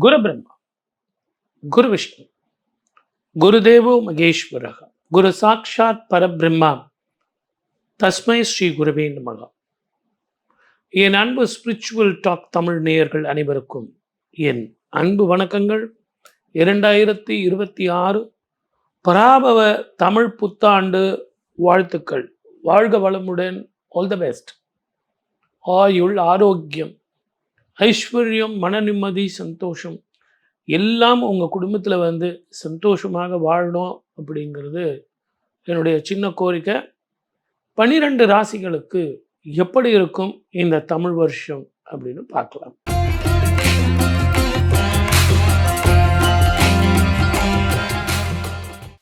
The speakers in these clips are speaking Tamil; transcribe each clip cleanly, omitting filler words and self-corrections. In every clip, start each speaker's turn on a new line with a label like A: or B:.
A: குரு பிரம்மா, குரு விஷ்ணு, குருதேவோ மகேஸ்வரக, குரு சாட்சாத் பரபிரம்மா, தஸ்மை ஸ்ரீ குருவே நமக. என் அன்பு ஸ்பிரிச்சுவல் டாக் தமிழ் நேயர்கள் அனைவருக்கும் என் அன்பு வணக்கங்கள். 2026 பராபவ தமிழ் புத்தாண்டு வாழ்த்துக்கள். வாழ்க வளமுடன். All the best. ஆயுள், ஆரோக்கியம், ஐஸ்வர்யம், மன நிம்மதி, சந்தோஷம் எல்லாம் உங்கள் குடும்பத்தில் சந்தோஷமாக வாழணும் அப்படிங்கிறது என்னுடைய சின்ன கோரிக்கை. 12 ராசிகளுக்கு எப்படி இருக்கும் இந்த தமிழ் வருஷம் அப்படின்னு பார்க்கலாம்.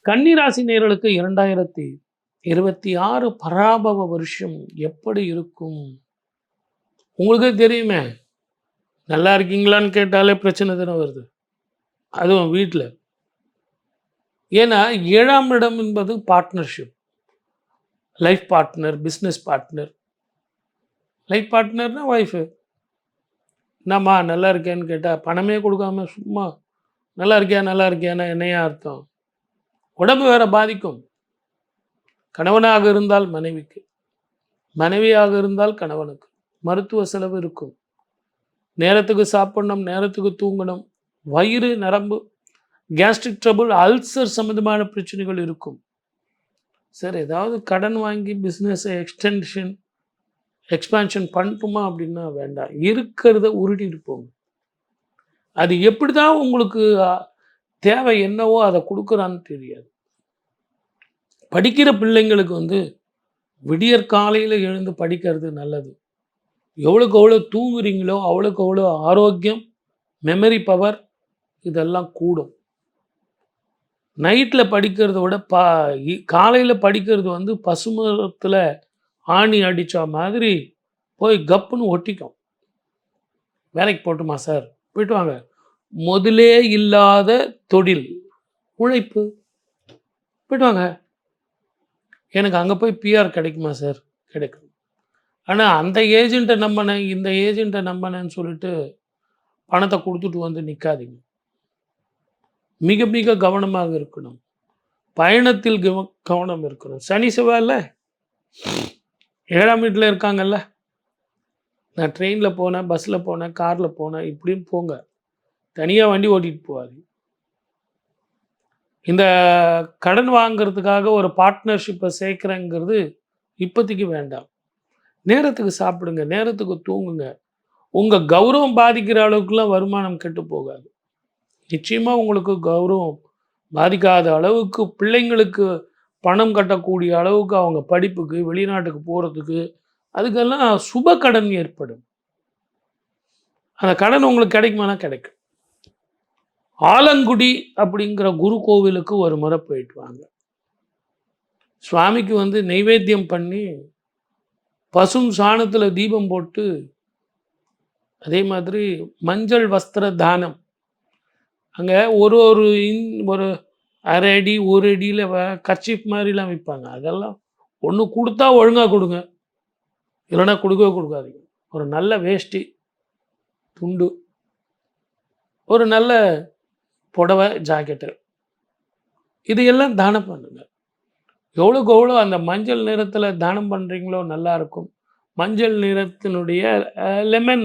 A: கன்னி ராசி நேயர்களுக்கு 2026 பராபவ வருஷம் எப்படி இருக்கும்? உங்களுக்கே தெரியுமே, நல்லா இருக்கீங்களான்னு கேட்டாலே பிரச்சனை தானே வருது, அதுவும் வீட்டில். ஏன்னா 7ஆம் இடம் என்பது partnership, life partner, business partner. Life பார்ட்னர்னா ஒய்ஃபு. என்னம்மா நல்லா இருக்கேன்னு கேட்டால் பணமே கொடுக்காம சும்மா நல்லா இருக்கியான்னா என்னையா அர்த்தம்? உடம்பு வேற பாதிக்கும். கணவனாக இருந்தால் மனைவிக்கு, மனைவியாக இருந்தால் கணவனுக்கு மருத்துவ செலவு இருக்கும். நேரத்துக்கு சாப்பிடணும், நேரத்துக்கு தூங்கணும். வயிறு, நரம்பு, கேஸ்ட்ரிக் ட்ரபுள், அல்சர் சம்மந்தமான பிரச்சனைகள் இருக்கும். சார், ஏதாவது கடன் வாங்கி பிஸ்னஸை எக்ஸ்பான்ஷன் பண்ணட்டுமா அப்படின்னா வேண்டாம். இருக்கிறத உருட்டிட்டு போங்க. அது எப்படி தான் உங்களுக்கு தேவை என்னவோ அதை கொடுக்குறான்னு தெரியாது. படிக்கிற பிள்ளைங்களுக்கு விடியற் காலையில் எழுந்து படிக்கிறது நல்லது. எவ்வளோக்கு எவ்வளோ தூங்குறீங்களோ அவ்வளோக்கு அவ்வளோ ஆரோக்கியம், மெமரி பவர் இதெல்லாம் கூடும். நைட்டில் படிக்கிறத விட காலையில் படிக்கிறது பசுமரத்தில் ஆணி அடித்தா மாதிரி போய் கப்புன்னு ஒட்டிக்கும். வேலைக்கு போட்டுமா சார்? போயிட்டு வாங்க. முதலே இல்லாத தொழில், உழைப்பு. போயிட்டு வாங்க. எனக்கு அங்கே போய் பிஆர் கிடைக்குமா சார்? கிடைக்கும். ஆனால் அந்த ஏஜெண்ட்டை நம்பினேன், இந்த ஏஜெண்ட்டை நம்பினேன்னு சொல்லிட்டு பணத்தை கொடுத்துட்டு நிற்காதீங்க. மிக மிக கவனமாக இருக்கணும். பயணத்தில் கவனம் இருக்கணும். சனி செவ்வாயில் 7ஆம் வீட்டில் இருக்காங்கல்ல. நான் ட்ரெயினில் போனேன், பஸ்ஸில் போனேன், காரில் போனேன், இப்படின்னு போங்க. தனியாக வண்டி ஓட்டிகிட்டு போவாது. இந்த கடன் வாங்கிறதுக்காக ஒரு பார்ட்னர்ஷிப்பை சேர்க்குறேங்கிறது இப்போதைக்கு வேண்டாம். நேரத்துக்கு சாப்பிடுங்க, நேரத்துக்கு தூங்குங்க. உங்கள் கௌரவம் பாதிக்கிற அளவுக்குலாம் வருமானம் கெட்டு போகாது. நிச்சயமாக உங்களுக்கு கௌரவம் பாதிக்காத அளவுக்கு, பிள்ளைங்களுக்கு பணம் கட்டக்கூடிய அளவுக்கு, அவங்க படிப்புக்கு, வெளிநாட்டுக்கு போகிறதுக்கு, அதுக்கெல்லாம் சுப கடன் ஏற்படும். அந்த கடன் உங்களுக்கு கிடைக்குமானா கிடைக்கும். ஆலங்குடி அப்படிங்கிற குரு கோவிலுக்கு ஒரு முறை போயிட்டு வாங்க. சுவாமிக்கு நைவேத்தியம் பண்ணி பசும் சாணத்தில் தீபம் போட்டு, அதே மாதிரி மஞ்சள் வஸ்திர தானம். அங்கே ஒரு அரை அடி, 1 அடியில் கர்ச்சீஃப் மாதிரிலாம் விற்பாங்க. அதெல்லாம் ஒன்று கொடுத்தா ஒழுங்காக கொடுங்க, இல்லைன்னா கொடுக்கவே கொடுக்காதீங்க. ஒரு நல்ல வேஷ்டி துண்டு, ஒரு நல்ல புடவை, ஜாக்கெட்டு, இது எல்லாம் தானம் பண்ணுங்க. எவ்வளோக்கு எவ்வளோ அந்த மஞ்சள் நிறத்தில் தானம் பண்ணுறீங்களோ நல்லாயிருக்கும். மஞ்சள் நிறத்தினுடைய லெமன்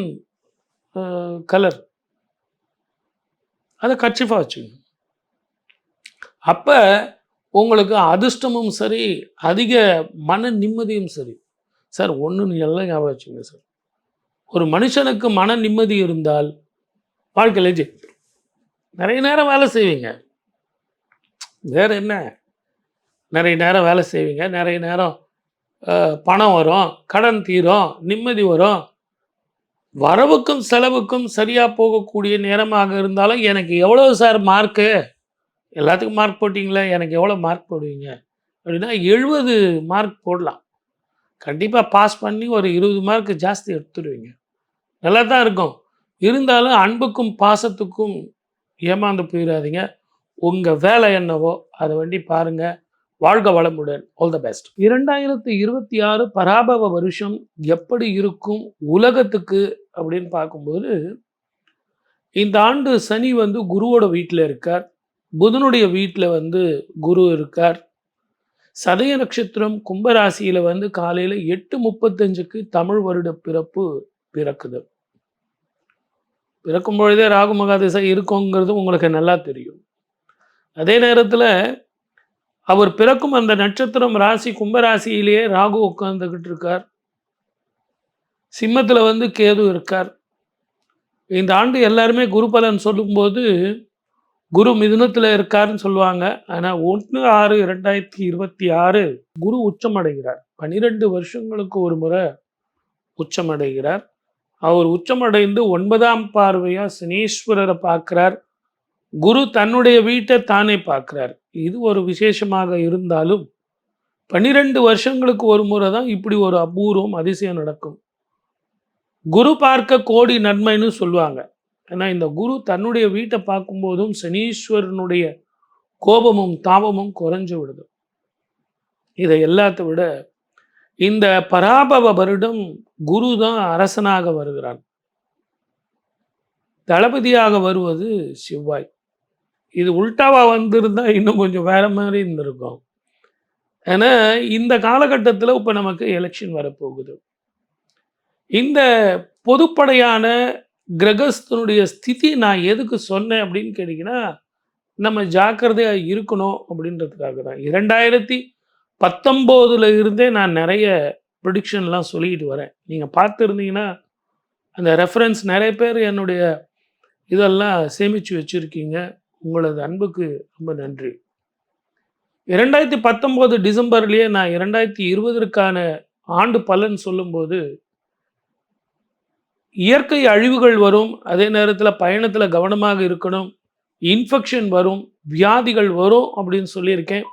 A: கலர் அதை கர்ச்சீஃபாக வச்சுங்க. அப்போ உங்களுக்கு அதிர்ஷ்டமும் சரி, அதிக மன நிம்மதியும் சரி. சார், ஒன்று எல்லாம் ஞாபகம் வச்சுங்க சார், ஒரு மனுஷனுக்கு மன நிம்மதி இருந்தால் வாழ்க்கையில் நிறைய நேரம் வேலை செய்வீங்க. வேறு என்ன, நிறைய நேரம் வேலை செய்வீங்க, நிறைய நேரம் பணம் வரும், கடன் தீரும், நிம்மதி வரும். வரவுக்கும் செலவுக்கும் சரியாக போகக்கூடிய நேரமாக இருந்தாலும், எனக்கு எவ்வளோ சார் மார்க்கு, எல்லாத்துக்கும் மார்க் போட்டிங்களே, எனக்கு எவ்வளோ மார்க் போடுவீங்க அப்படின்னா 70 மார்க் போடலாம். கண்டிப்பாக பாஸ் பண்ணி ஒரு 20 மார்க் ஜாஸ்தி எடுத்துடுவீங்க. நல்லா தான் இருக்கும். இருந்தாலும் அன்புக்கும் பாசத்துக்கும் ஏமாந்து போயிடாதீங்க. உங்கள் வேலை என்னவோ அதை பாருங்கள். வாழ்க வளமுடன். All the best. 2026 பராபவ வருஷம் எப்படி இருக்கும் உலகத்துக்கு அப்படின்னு பார்க்கும்போது, இந்த ஆண்டு சனி வந்து குருவோட வீட்டில் இருக்கார். புதனுடைய வீட்டில் வந்து குரு இருக்கார். சதய நட்சத்திரம் கும்பராசியில் வந்து காலையில் 8:35க்கு தமிழ் வருட பிறப்பு பிறக்குது. பிறக்கும் பொழுதே ராகு மகாதிசை இருக்குங்கிறது உங்களுக்கு நல்லா தெரியும். அதே நேரத்தில் அவர் பிறக்கும் அந்த நட்சத்திரம் ராசி கும்பராசியிலேயே ராகு உட்கார்ந்துக்கிட்டு இருக்கார். சிம்மத்தில் வந்து கேது இருக்கார். இந்த ஆண்டு எல்லாருமே குரு பலன் சொல்லும்போது குரு மிதுனத்தில் இருக்காருன்னு சொல்லுவாங்க. ஆனால் 1/6/2026 குரு உச்சமடைகிறார். 12 வருஷங்களுக்கு ஒரு முறை உச்சமடைகிறார். அவர் உச்சமடைந்து 9ஆம் பார்வையாக சனீஸ்வரரை பார்க்குறார். குரு தன்னுடைய வீட்டை தானே பார்க்குறார். இது ஒரு விசேஷமாக இருந்தாலும் 12 வருஷங்களுக்கு ஒரு முறை தான் இப்படி ஒரு அபூர்வம் அதிசயம் நடக்கும். குரு பார்க்க கோடி நன்மைன்னு சொல்லுவாங்க. ஏன்னா இந்த குரு தன்னுடைய வீட்டை பார்க்கும்போதும் சனீஸ்வரனுடைய கோபமும் தாபமும் குறைஞ்சு விடுது. இதை எல்லாத்த விட இந்த பராபவ வருடம் குரு தான் அரசனாக வருகிறான். தளபதியாக வருவது செவ்வாய். இது உல்டாவா வந்திருந்தா இன்னும் கொஞ்சம் வேற மாதிரி இருந்திருக்கும். ஏன்னா இந்த காலகட்டத்தில் இப்போ நமக்கு எலெக்ஷன் வரப்போகுது. இந்த பொதுப்படையான கிரகஸ்தனுடைய ஸ்திதி நான் எதுக்கு சொன்னேன் அப்படின்னு கேட்டிங்கன்னா, நம்ம ஜாக்கிரதையாக இருக்கணும் அப்படின்றதுக்காக தான். 2019 இருந்தே நான் நிறைய ப்ரிடிக்ஷன்லாம் சொல்லிக்கிட்டு வரேன். நீங்கள் பார்த்துருந்தீங்கன்னா அந்த ரெஃபரன்ஸ் நிறைய பேர் என்னுடைய இதெல்லாம் சேமித்து வச்சுருக்கீங்க. உங்களது அன்புக்கு ரொம்ப நன்றி. 2019 டிசம்பர்லேயே நான் 2020க்கான ஆண்டு பலன் சொல்லும்போது இயற்கை அழிவுகள் வரும், அதே நேரத்தில் பயணத்தில் கவனமாக இருக்கணும், இன்ஃபெக்ஷன் வரும், வியாதிகள் வரும் அப்படின்னு சொல்லியிருக்கேன்.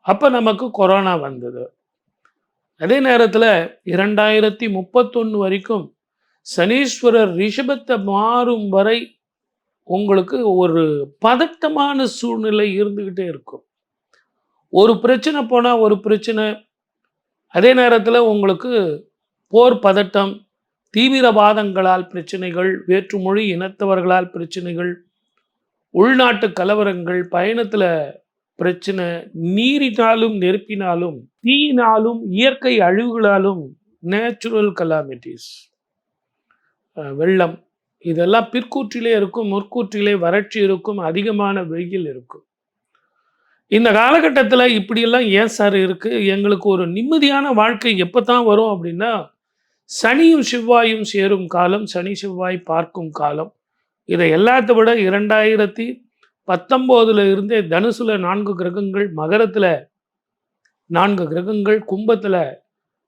A: அப்போ நமக்கு கொரோனா வந்தது. அதே நேரத்தில் 2031 வரைக்கும் சனீஸ்வரர் ரிஷபத்தை மாறும் வரை உங்களுக்கு ஒரு பதட்டமான சூழ்நிலை இருந்துக்கிட்டே இருக்கும். ஒரு பிரச்சனை போனால் ஒரு பிரச்சனை, அதே நேரத்தில் உங்களுக்கு போர் பதட்டம், தீவிரவாதங்களால் பிரச்சனைகள், வேற்றுமொழி இனத்தவர்களால் பிரச்சனைகள், உள்நாட்டு கலவரங்கள், பயணத்தில் பிரச்சனை, நீரினாலும் நெருப்பினாலும் தீயினாலும் இயற்கை அழிவுகளாலும் நேச்சுரல் கலாமிட்டிஸ், வெள்ளம், இதெல்லாம் பிற்கூற்றிலே இருக்கும், முற்கூற்றிலே வறட்சி இருக்கும், அதிகமான வெயில் இருக்கும். இந்த காலகட்டத்தில் இப்படியெல்லாம் ஏன் சார் இருக்குது? எங்களுக்கு ஒரு நிம்மதியான வாழ்க்கை எப்போ தான் வரும் அப்படின்னா, சனியும் செவ்வாயும் சேரும் காலம், சனி செவ்வாய் பார்க்கும் காலம். இதை எல்லாத்த விட 2019 இருந்தே தனுசுல 4 கிரகங்கள், மகரத்தில் 4 கிரகங்கள், கும்பத்தில்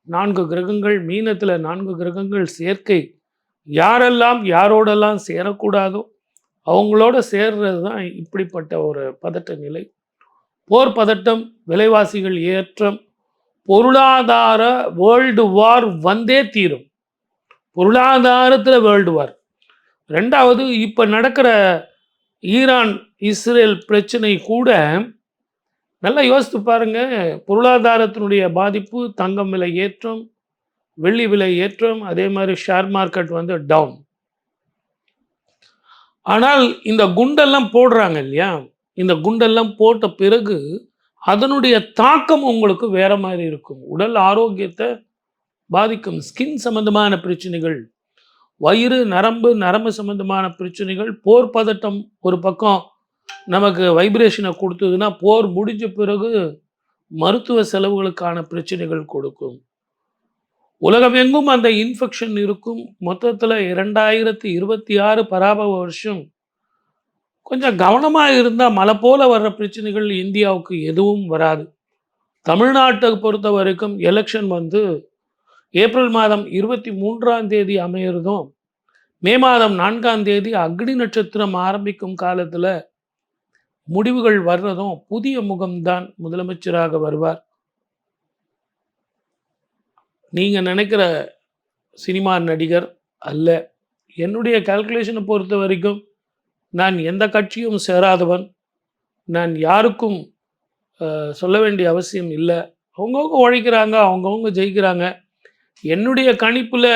A: 4 கிரகங்கள், மீனத்தில் 4 கிரகங்கள் சேர்க்கை. யாரெல்லாம் யாரோடெல்லாம் சேரக்கூடாதோ அவங்களோட சேர்றது தான் இப்படிப்பட்ட ஒரு பதட்ட நிலை. போர் பதட்டம், விலைவாசிகள் ஏற்றம், பொருளாதார வேர்ல்டு வார் வந்தே தீரும். பொருளாதாரத்தில் வேர்ல்டு வார். ரெண்டாவது, இப்போ நடக்கிற ஈரான் இஸ்ரேல் பிரச்சனை கூட நல்லா யோசித்து பாருங்க. பொருளாதாரத்தினுடைய பாதிப்பு, தங்கம் விலை ஏற்றம், வெள்ளி விலை ஏற்றம், அதே மாதிரி ஷேர் மார்க்கெட் வந்து டவுன். ஆனால் இந்த குண்டெல்லாம் போடுறாங்க இல்லையா, இந்த குண்டெல்லாம் போட்ட பிறகு அதனுடைய தாக்கம் உங்களுக்கு வேற மாதிரி இருக்கும். உடல் ஆரோக்கியத்தை பாதிக்கும். ஸ்கின் சம்பந்தமான பிரச்சனைகள், வயிறு, நரம்பு சம்பந்தமான பிரச்சனைகள், போர் பதட்டம் ஒரு பக்கம் நமக்கு வைப்ரேஷனை கொடுத்ததுன்னா, போர் முடிஞ்ச பிறகு மருத்துவ செலவுகளுக்கான பிரச்சனைகள் கொடுக்கும். உலகமெங்கும் அந்த இன்ஃபெக்ஷன் இருக்கும். மொத்தத்தில் 2026 பராபவ வருஷம் கொஞ்சம் கவனமாக இருந்தால் மழை போல வர்ற பிரச்சனைகள் இந்தியாவுக்கு எதுவும் வராது. தமிழ்நாட்டை பொறுத்த வரைக்கும் எலெக்ஷன் வந்து ஏப்ரல் மாதம் 23ஆம் தேதி அமையிறதும், மே மாதம் 4ஆம் தேதி அக்னி நட்சத்திரம் ஆரம்பிக்கும் காலத்தில் முடிவுகள் வர்றதும் புதிய முகம்தான் முதலமைச்சராக வருவார். நீங்கள் நினைக்கிற சினிமா நடிகர் அல்ல. என்னுடைய கால்குலேஷனை பொறுத்த வரைக்கும் நான் எந்த கட்சியும் சேராதவன். நான் யாருக்கும் சொல்ல வேண்டிய அவசியம் இல்லை. அவங்கவுங்க உழைக்கிறாங்க, அவங்கவுங்க ஜெயிக்கிறாங்க. என்னுடைய கணிப்பில்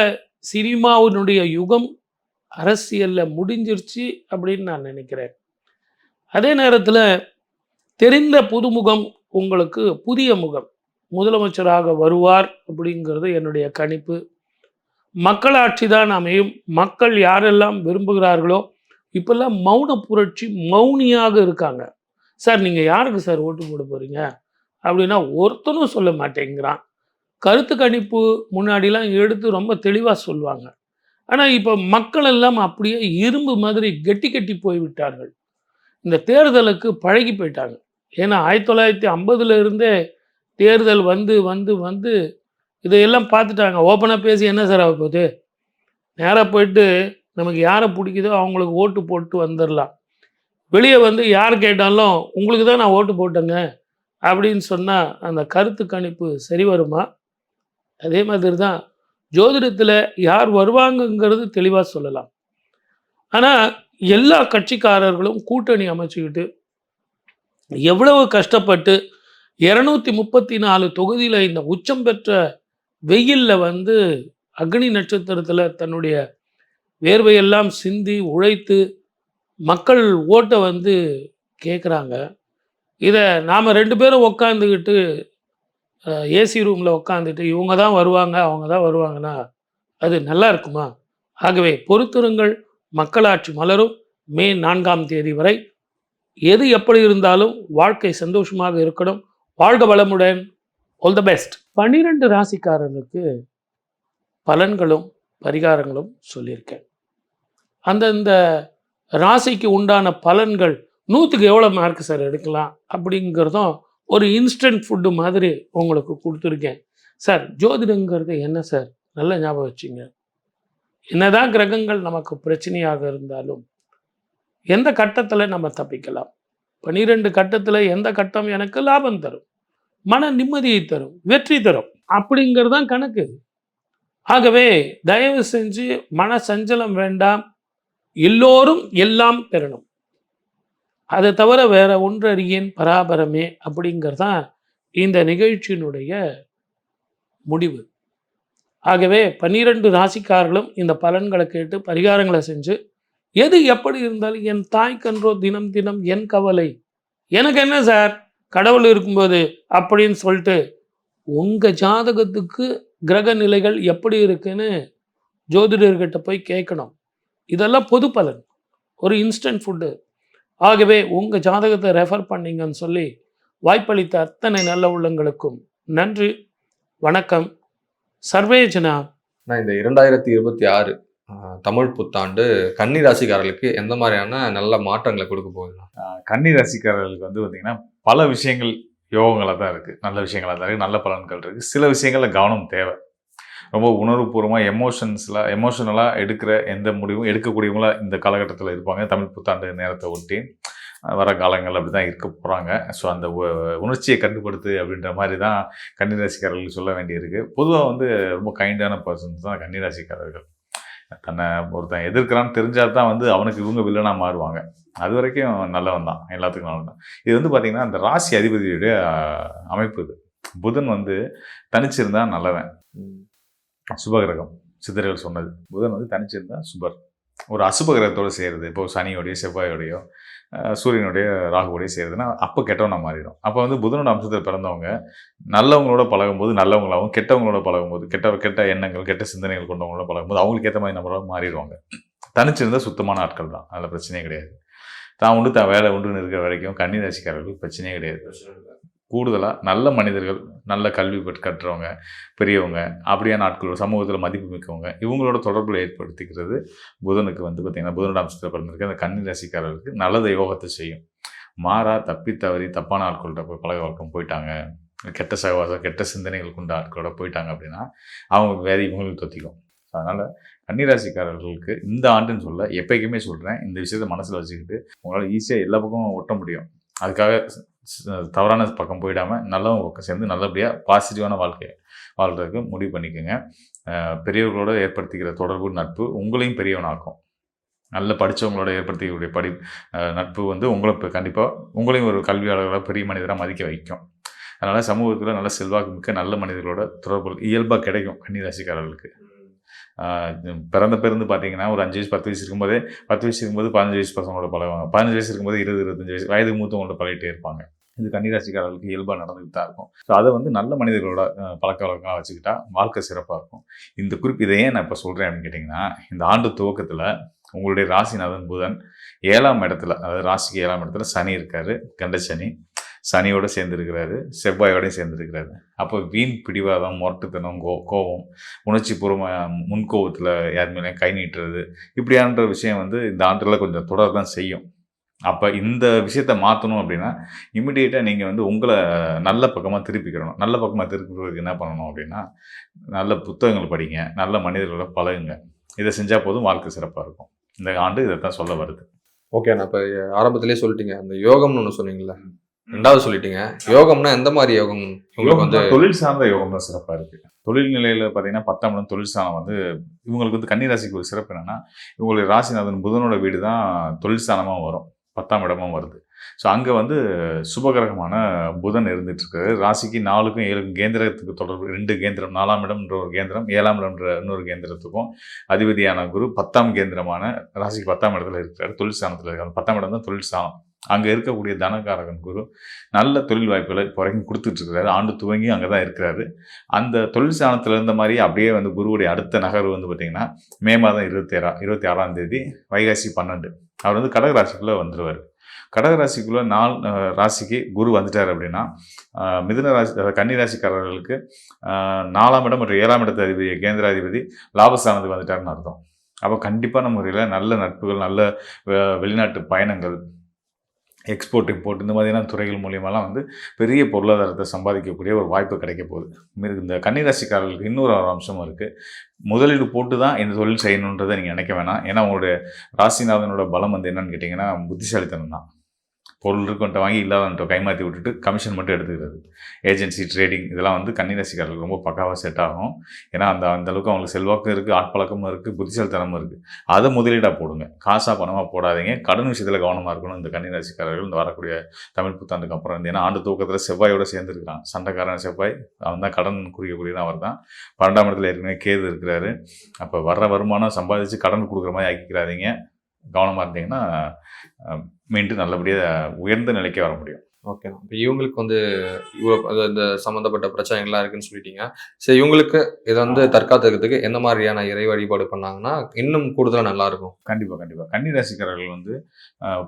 A: சினிமாவினுடைய யுகம் அரசியலில் முடிஞ்சிருச்சு அப்படின்னு நான் நினைக்கிறேன். அதே நேரத்தில் தெரிந்த புதுமுகம் உங்களுக்கு புதிய முகம் முதலமைச்சராக வருவார் அப்படிங்கிறது என்னுடைய கணிப்பு. மக்களாட்சி தான் அமையும். மக்கள் யாரெல்லாம் விரும்புகிறார்களோ, இப்பெல்லாம் மௌன புரட்சி, மௌனியாக இருக்காங்க. சார் நீங்கள் யாருக்கு சார் ஓட்டு போட போகிறீங்க அப்படின்னா ஒருத்தனும் சொல்ல மாட்டேங்கிறான். கருத்து கணிப்பு முன்னாடிலாம் எடுத்து ரொம்ப தெளிவாக சொல்லுவாங்க. ஆனால் இப்போ மக்கள் எல்லாம் அப்படியே இரும்பு மாதிரி கெட்டி கெட்டி போய்விட்டார்கள். இந்த தேர்தலுக்கு பழகி போயிட்டாங்க. ஏன்னா 1950 இருந்தே தேர்தல் வந்து வந்து வந்து இதையெல்லாம் பார்த்துட்டாங்க. ஓப்பனாக பேசி என்ன சார் ஆக போகுது? நேராக போயிட்டு நமக்கு யாரை பிடிக்குதோ அவங்களுக்கு ஓட்டு போட்டு வந்துடலாம். வெளியே வந்து யார் கேட்டாலும் உங்களுக்கு தான் நான் ஓட்டு போட்டேங்க அப்படின்னு சொன்னால் அந்த கருத்து கணிப்பு சரி வருமா? அதே மாதிரி தான் ஜோதிடத்தில் யார் வருவாங்கங்கிறது தெளிவாக சொல்லலாம். ஆனால் எல்லா கட்சிக்காரர்களும் கூட்டணி அமைச்சுக்கிட்டு எவ்வளவு கஷ்டப்பட்டு 234 தொகுதியில் இந்த உச்சம் பெற்ற வெயிலில் வந்து அக்னி நட்சத்திரத்தில் தன்னுடைய வேர்வையெல்லாம் சிந்தி உழைத்து மக்கள் ஓட்டை வந்து கேட்குறாங்க. இதை நாம் 2 பேரும் உக்காந்துக்கிட்டு ஏசி ரூமில் உக்காந்துட்டு இவங்க தான் வருவாங்க அவங்க தான் வருவாங்கன்னா அது நல்லா இருக்குமா? ஆகவே பொறுத்திருங்கள், மக்களாட்சி மலரும். மே 4ஆம் தேதி வரை எது எப்படி இருந்தாலும் வாழ்க்கை சந்தோஷமாக இருக்கணும். வாழ்க வளமுடன். All the best. 12 ராசிக்காரர்களுக்கு பலன்களும் பரிகாரங்களும் சொல்லியிருக்கேன். அந்தந்த ராசிக்கு உண்டான பலன்கள் 100க்கு எவ்வளோ மார்க் சார் எடுக்கலாம் அப்படிங்கிறதும் ஒரு இன்ஸ்டன்ட் ஃபுட்டு மாதிரி உங்களுக்கு கொடுத்துருக்கேன். சார் ஜோதிடங்கிறது என்ன சார்? நல்ல ஞாபகம் வச்சுங்க. என்னதான் கிரகங்கள் நமக்கு பிரச்சனையாக இருந்தாலும் எந்த கட்டத்தில் நம்ம தப்பிக்கலாம்? 12 கட்டத்தில் எந்த கட்டம் எனக்கு லாபம் தரும், மன நிம்மதியை தரும், வெற்றி தரும் அப்படிங்கிறதான் கணக்கு. ஆகவே தயவு செஞ்சு மன சஞ்சலம் வேண்டாம். எல்லோரும் எல்லாம் பெறணும். அதை தவிர வேற ஒன்றறியேன் பராபரமே அப்படிங்கிறதான் இந்த நிகழ்ச்சியினுடைய முடிவு. ஆகவே 12 ராசிக்காரர்களும் இந்த பலன்களை கேட்டு பரிகாரங்களை செஞ்சு எது எப்படி இருந்தாலும் என் தாய்க்கன்றோ தினம் தினம் என் கவலை, எனக்கு என்ன சார் கடவுள் இருக்கும்போது அப்படின்னு சொல்லிட்டு உங்கள் ஜாதகத்துக்கு கிரக நிலைகள் எப்படி இருக்குன்னு ஜோதிடர்கிட்ட போய் கேட்கணும். இதெல்லாம் பொது பலன், ஒரு இன்ஸ்டன்ட் ஃபுட்டு. ஆகவே உங்கள் ஜாதகத்தை ரெஃபர் பண்ணிங்கன்னு சொல்லி வாய்ப்பளித்த அத்தனை நல்ல உள்ளங்களுக்கும் நன்றி, வணக்கம். சர்வேஜனா.
B: நான் இந்த 2026 தமிழ் புத்தாண்டு கன்னி ராசிக்காரர்களுக்கு எந்த மாதிரியான நல்ல மாற்றங்களை கொடுக்க போகுதுன்னா,
C: கன்னி ராசிக்காரர்களுக்கு வந்து பார்த்தீங்கன்னா பல விஷயங்கள் யோகங்களாக தான் இருக்குது, நல்ல விஷயங்களாக தான் இருக்குது, நல்ல பலன்கள் இருக்குது. சில விஷயங்களில் கவனம் தேவை. ரொம்ப உணர்வுபூர்வமாக எமோஷனலாக எடுக்கிற எந்த முடிவும் எடுக்கக்கூடியவங்களாக இந்த காலகட்டத்தில் இருப்பாங்க. தமிழ் புத்தாண்டு நேரத்தை ஒட்டி வர காலங்கள் அப்படி தான் இருக்க போகிறாங்க. ஸோ அந்த உணர்ச்சியை கட்டுப்படுத்து அப்படின்ற மாதிரி தான் கன்னிராசிக்காரர்களுக்கு சொல்ல வேண்டியிருக்கு. பொதுவாக வந்து ரொம்ப கைண்டான பர்சன்ஸ் தான் கன்னிராசிக்காரர்கள். தன்னை ஒருத்தன் எதிர்க்கிறான்னு தெரிஞ்சால் தான் வந்து அவனுக்கு இவங்க வில்லனாக மாறுவாங்க. அது வரைக்கும் நல்லவன் தான், எல்லாத்துக்கும் நல்லவன் தான். இது வந்து பார்த்திங்கன்னா அந்த ராசி அதிபதியுடைய அமைப்பு. இது புதன் வந்து தனிச்சிருந்தால் நல்லவன், சுபகிரகம். சித்தர்கள் சொன்னது புதன் வந்து தனிச்சிருந்தால் சுபர். ஒரு அசுப கிரகத்தோடு செய்கிறது, இப்போ சனியோடைய செவ்வாயோடையோ சூரியனுடைய ராகுவோடையோ செய்கிறதுனா அப்போ கெட்டவனா மாறிடும். அப்போ வந்து புதனோட அம்சத்தில் பிறந்தவங்க நல்லவங்களோட பழகும்போது நல்லவங்களாகவும், கெட்டவங்களோட பழகும்போது கெட்ட எண்ணங்கள் கெட்ட சிந்தனைகள் கொண்டவங்களோட பழகும்போது அவங்களுக்கு ஏற்ற மாதிரி நம்மளோட மாறிடுவாங்க. தனிச்சிருந்தால் சுத்தமான ஆட்கள் தான், அதில் பிரச்சனையே கிடையாது. தான் உண்டு தான் வேலை உண்டுன்னு இருக்கிற வரைக்கும் கன்னி ராசிக்காரர்களுக்கு பிரச்சனையே கிடையாது. கூடுதலாக நல்ல மனிதர்கள், நல்ல கல்வி கற்றவங்க, பெரியவங்க, அப்படியான ஆட்களோட சமூகத்தில் மதிப்பு மிக்கவங்க, இவங்களோட தொடர்பில் ஏற்படுத்திக்கிறது புதனுக்கு வந்து பார்த்திங்கன்னா புதனோட அம்சத்தில் பிறந்திருக்கு அந்த கன்னி ராசிக்காரர்களுக்கு நல்லதை யோகத்தை செய்யும். மாறா தப்பி தவறி தப்பான ஆட்கள்கிட்ட போய் பழக வழக்கம் போயிட்டாங்க, கெட்ட சகவாசம் கெட்ட சிந்தனைகள் கொண்ட ஆட்களோட போயிட்டாங்க அப்படின்னா அவங்க வேறு இவங்களுக்கு தொத்திக்கும். அதனால் கன்னிராசிக்காரர்களுக்கு இந்த ஆண்டுன்னு சொல்ல எப்போக்குமே சொல்கிறேன், இந்த விஷயத்தை மனசில் வச்சுக்கிட்டு உங்களால் ஈஸியாக எல்லா பக்கமும் ஒட்ட முடியும். அதுக்காக தவறான பக்கம் போயிடாமல் நல்லவங்க பக்கம் சேர்ந்து நல்லபடியாக பாசிட்டிவான வாழ்க்கையை வாழ்கிறதுக்கு முடிவு பண்ணிக்கோங்க. பெரியவர்களோட ஏற்படுத்திக்கிற தொடர்பு நட்பு உங்களையும் பெரியவனாக்கும். நல்ல படித்தவங்களோட ஏற்படுத்திக்கக்கூடிய நட்பு வந்து உங்களை கண்டிப்பாக உங்களையும் ஒரு கல்வியாளர்களாக பெரிய மனிதராக மதிக்க வைக்கும். அதனால் சமூகத்தில் நல்ல செல்வாக்கு மிக்க நல்ல மனிதர்களோட தொடர்பு இயல்பாக கிடைக்கும் கன்னிராசிக்காரர்களுக்கு. பிறந்து பார்த்தீங்கன்னா ஒரு 5 வயசு 10 வயசு இருக்கும்போதே 10 வயசு இருக்கும்போது 15 வயசு பசங்களோட பழகுவாங்க, 15 வயசு இருக்கும்போது 20-25 வயசு வயதுக்கு மூத்தவங்களோட பழகிட்டே இருப்பாங்க. இது கன்னிராசிக்காரர்களுக்கு இயல்பாக நடந்துகிட்டு தான் இருக்கும். ஸோ அதை வந்து நல்ல மனிதர்களோட பழக்க வழக்கமாக வச்சுக்கிட்டா வாழ்க்கை சிறப்பாக இருக்கும். இந்த குறிப்பு இதை ஏன் நான் இப்போ சொல்கிறேன் அப்படின்னு கேட்டிங்கன்னா, இந்த ஆண்டு துவக்கத்தில் உங்களுடைய ராசிநாதன் புதன் 7ஆம் இடத்துல, அதாவது ராசிக்கு 7ஆம் இடத்துல சனி இருக்காரு, கண்ட சனி. சனியோடு சேர்ந்துருக்கிறாரு, செவ்வாயோடையும் சேர்ந்துருக்கிறாரு. அப்போ வீண் பிடிவாதம், முரட்டுத்தனம், கோபம், உணர்ச்சி பூர்வமாக முன்கோபத்தில் யார் மேலேயும் கை நீட்டுறது, இப்படியான்ற விஷயம் வந்து இந்த ஆண்டில் கொஞ்சம் தொடர தான் செய்யும். அப்போ இந்த விஷயத்த மாற்றணும் அப்படின்னா இமிடியேட்டாக நீங்கள் வந்து உங்களை நல்ல பக்கமாக திருப்பிக்கிறணும். நல்ல பக்கமாக திருப்பிக்கிறதுக்கு என்ன பண்ணணும் அப்படின்னா, நல்ல புத்தகங்கள் படிங்க, நல்ல மனிதர்களோட பழகுங்க. இதை செஞ்சால் போதும், வாழ்க்கை சிறப்பாக இருக்கும். இந்த ஆண்டு இதை தான் சொல்ல வருது.
B: ஓகே, நான் இப்போ ஆரம்பத்திலே சொல்லிட்டீங்க, அந்த யோகம்னு ஒன்று சொன்னீங்கல்ல, ரெண்டாவது சொல்லிட்டீங்க. யோகம்னா எந்த மாதிரி யோகம் உங்களுக்கு வந்து?
C: தொழில் சார்ந்த யோகம் தான் சிறப்பாக இருக்குது. தொழில் நிலையில் பார்த்தீங்கன்னா 10ஆம் இடம் தொழில் ஸ்தானம் வந்து இவங்களுக்கு வந்து கன்னிராசிக்கு ஒரு சிறப்பு என்னென்னா, இவங்களுடைய ராசிநாதன் புதனோட வீடு தான் தொழில் ஸ்தானமாக வரும், 10ஆம் இடமும் வருது. ஸோ அங்கே வந்து சுபகிரகமான புதன் இருந்துட்டு இருக்காரு. ராசிக்கு 4க்கும் 7க்கும் கேந்திரத்துக்கு தொடர்பு 2 கேந்திரம், 4ஆம் இடம்ன்ற ஒரு கேந்திரம், 7ஆம் இடம்ன்ற இன்னொரு கேந்திரத்துக்கும் அதிபதியான குரு 10ஆம் கேந்திரமான ராசிக்கு 10ஆம் இடத்துல இருக்கிறாரு, தொழில் ஸ்தானத்தில் இருக்காரு. 10ஆம் இடம் தான் தொழில் ஸ்தானம். அங்கே இருக்கக்கூடிய தனகாரகன் குரு நல்ல தொழில் வாய்ப்புகளை இப்போ வரைக்கும் கொடுத்துட்டு இருக்கிறாரு. ஆண்டு துவங்கி அங்கே தான் இருக்கிறாரு. அந்த தொழில் ஸ்தானத்தில் இருந்த மாதிரி அப்படியே வந்து குருவுடைய அடுத்த நகர்வு வந்து பார்த்திங்கன்னா மே மாதம் 26ஆம் தேதி வைகாசி 12 அவர் வந்து கடகராசிக்குள்ளே வந்துடுவார். கடகராசிக்குள்ளே 4 ராசிக்கு குரு வந்துட்டார் அப்படின்னா, மிதுன ராசி கன்னிராசிக்காரர்களுக்கு 4ஆம் இடம் மற்றும் 7ஆம் இடத்து அதிபதி கேந்திராதிபதி லாபஸ்தானத்துக்கு வந்துட்டாருன்னு அர்த்தம். அப்போ கண்டிப்பான முறையில் நல்ல நட்புகள், நல்ல வெளிநாட்டு பயணங்கள், எக்ஸ்போர்ட் இம்போர்ட் இந்த மாதிரியான துறைகள் மூலியமாலாம் வந்து பெரிய பொருளாதாரத்தை சம்பாதிக்கக்கூடிய ஒரு வாய்ப்பு கிடைக்க போகுது. இந்த கன்னிராசிக்காரர்களுக்கு இன்னொரு அம்சமும் இருக்குது. முதலீடு போட்டு தான் இந்த தொழில் செய்யணுன்றதை நீங்கள் நினைக்க வேணாம். ஏன்னா உங்களுடைய ராசிநாதனோட பலம் வந்து என்னன்னு கேட்டிங்கன்னா புத்திசாலித்தனம் தான். பொருள் இருக்கன்ட்ட வாங்கி இல்லாதன்ட்ட கைமாற்றி விட்டுட்டு கமிஷன் மட்டும் எடுத்துக்கிறது, ஏஜென்சி ட்ரேடிங் இதெல்லாம் வந்து கன்னிராசிக்காரர்களுக்கு ரொம்ப பக்காவாக செட் ஆகும். ஏன்னா அந்த அளவுக்கு அவங்களுக்கு செல்வாக்கும் இருக்குது, ஆட்பழக்கமும் இருக்குது, புத்திசாலித்தனமும் இருக்குது. அதை முதலீடாக போடுங்க, காசாக பணமாக போடாதீங்க. கடன் விஷயத்தில் கவனமாக இருக்கணும் இந்த கன்னிராசிக்காரர்கள் இந்த வரக்கூடிய தமிழ் புத்தாண்டுக்கு அப்புறம் வந்து. ஏன்னா ஆண்டு துவக்கத்தில் செவ்வாயோடு சேர்ந்துருக்கிறான், சண்டைக்காரன் செவ்வாய், அவன் தான் கடன் குறிக்கக்கூடியதான் அவர் தான். 12ஆம் இடத்துல ஏற்கனவே கேது இருக்கிறாரு. அப்போ வர்ற வருமானம் சம்பாதிச்சு கடன் கொடுக்குற மாதிரி ஆக்கிக்கிறாதீங்க. கவனமாக இருந்தீங்கன்னா மீண்டும் நல்லபடியாக உயர்ந்த நிலைக்கே வர முடியும்.
B: ஓகே, இப்போ இவங்களுக்கு வந்து இவ்வளோ இந்த சம்மந்தப்பட்ட பிரச்சனைகள்லாம் இருக்குன்னு சொல்லிட்டீங்க. சரி, இவங்களுக்கு இதை வந்து தற்காத்துக்கிறதுக்கு எந்த மாதிரியான இறை வழிபாடு பண்ணாங்கன்னா இன்னும் கூடுதலாக நல்லாயிருக்கும்?
C: கண்டிப்பாக கன்னிராசிக்காரர்கள் வந்து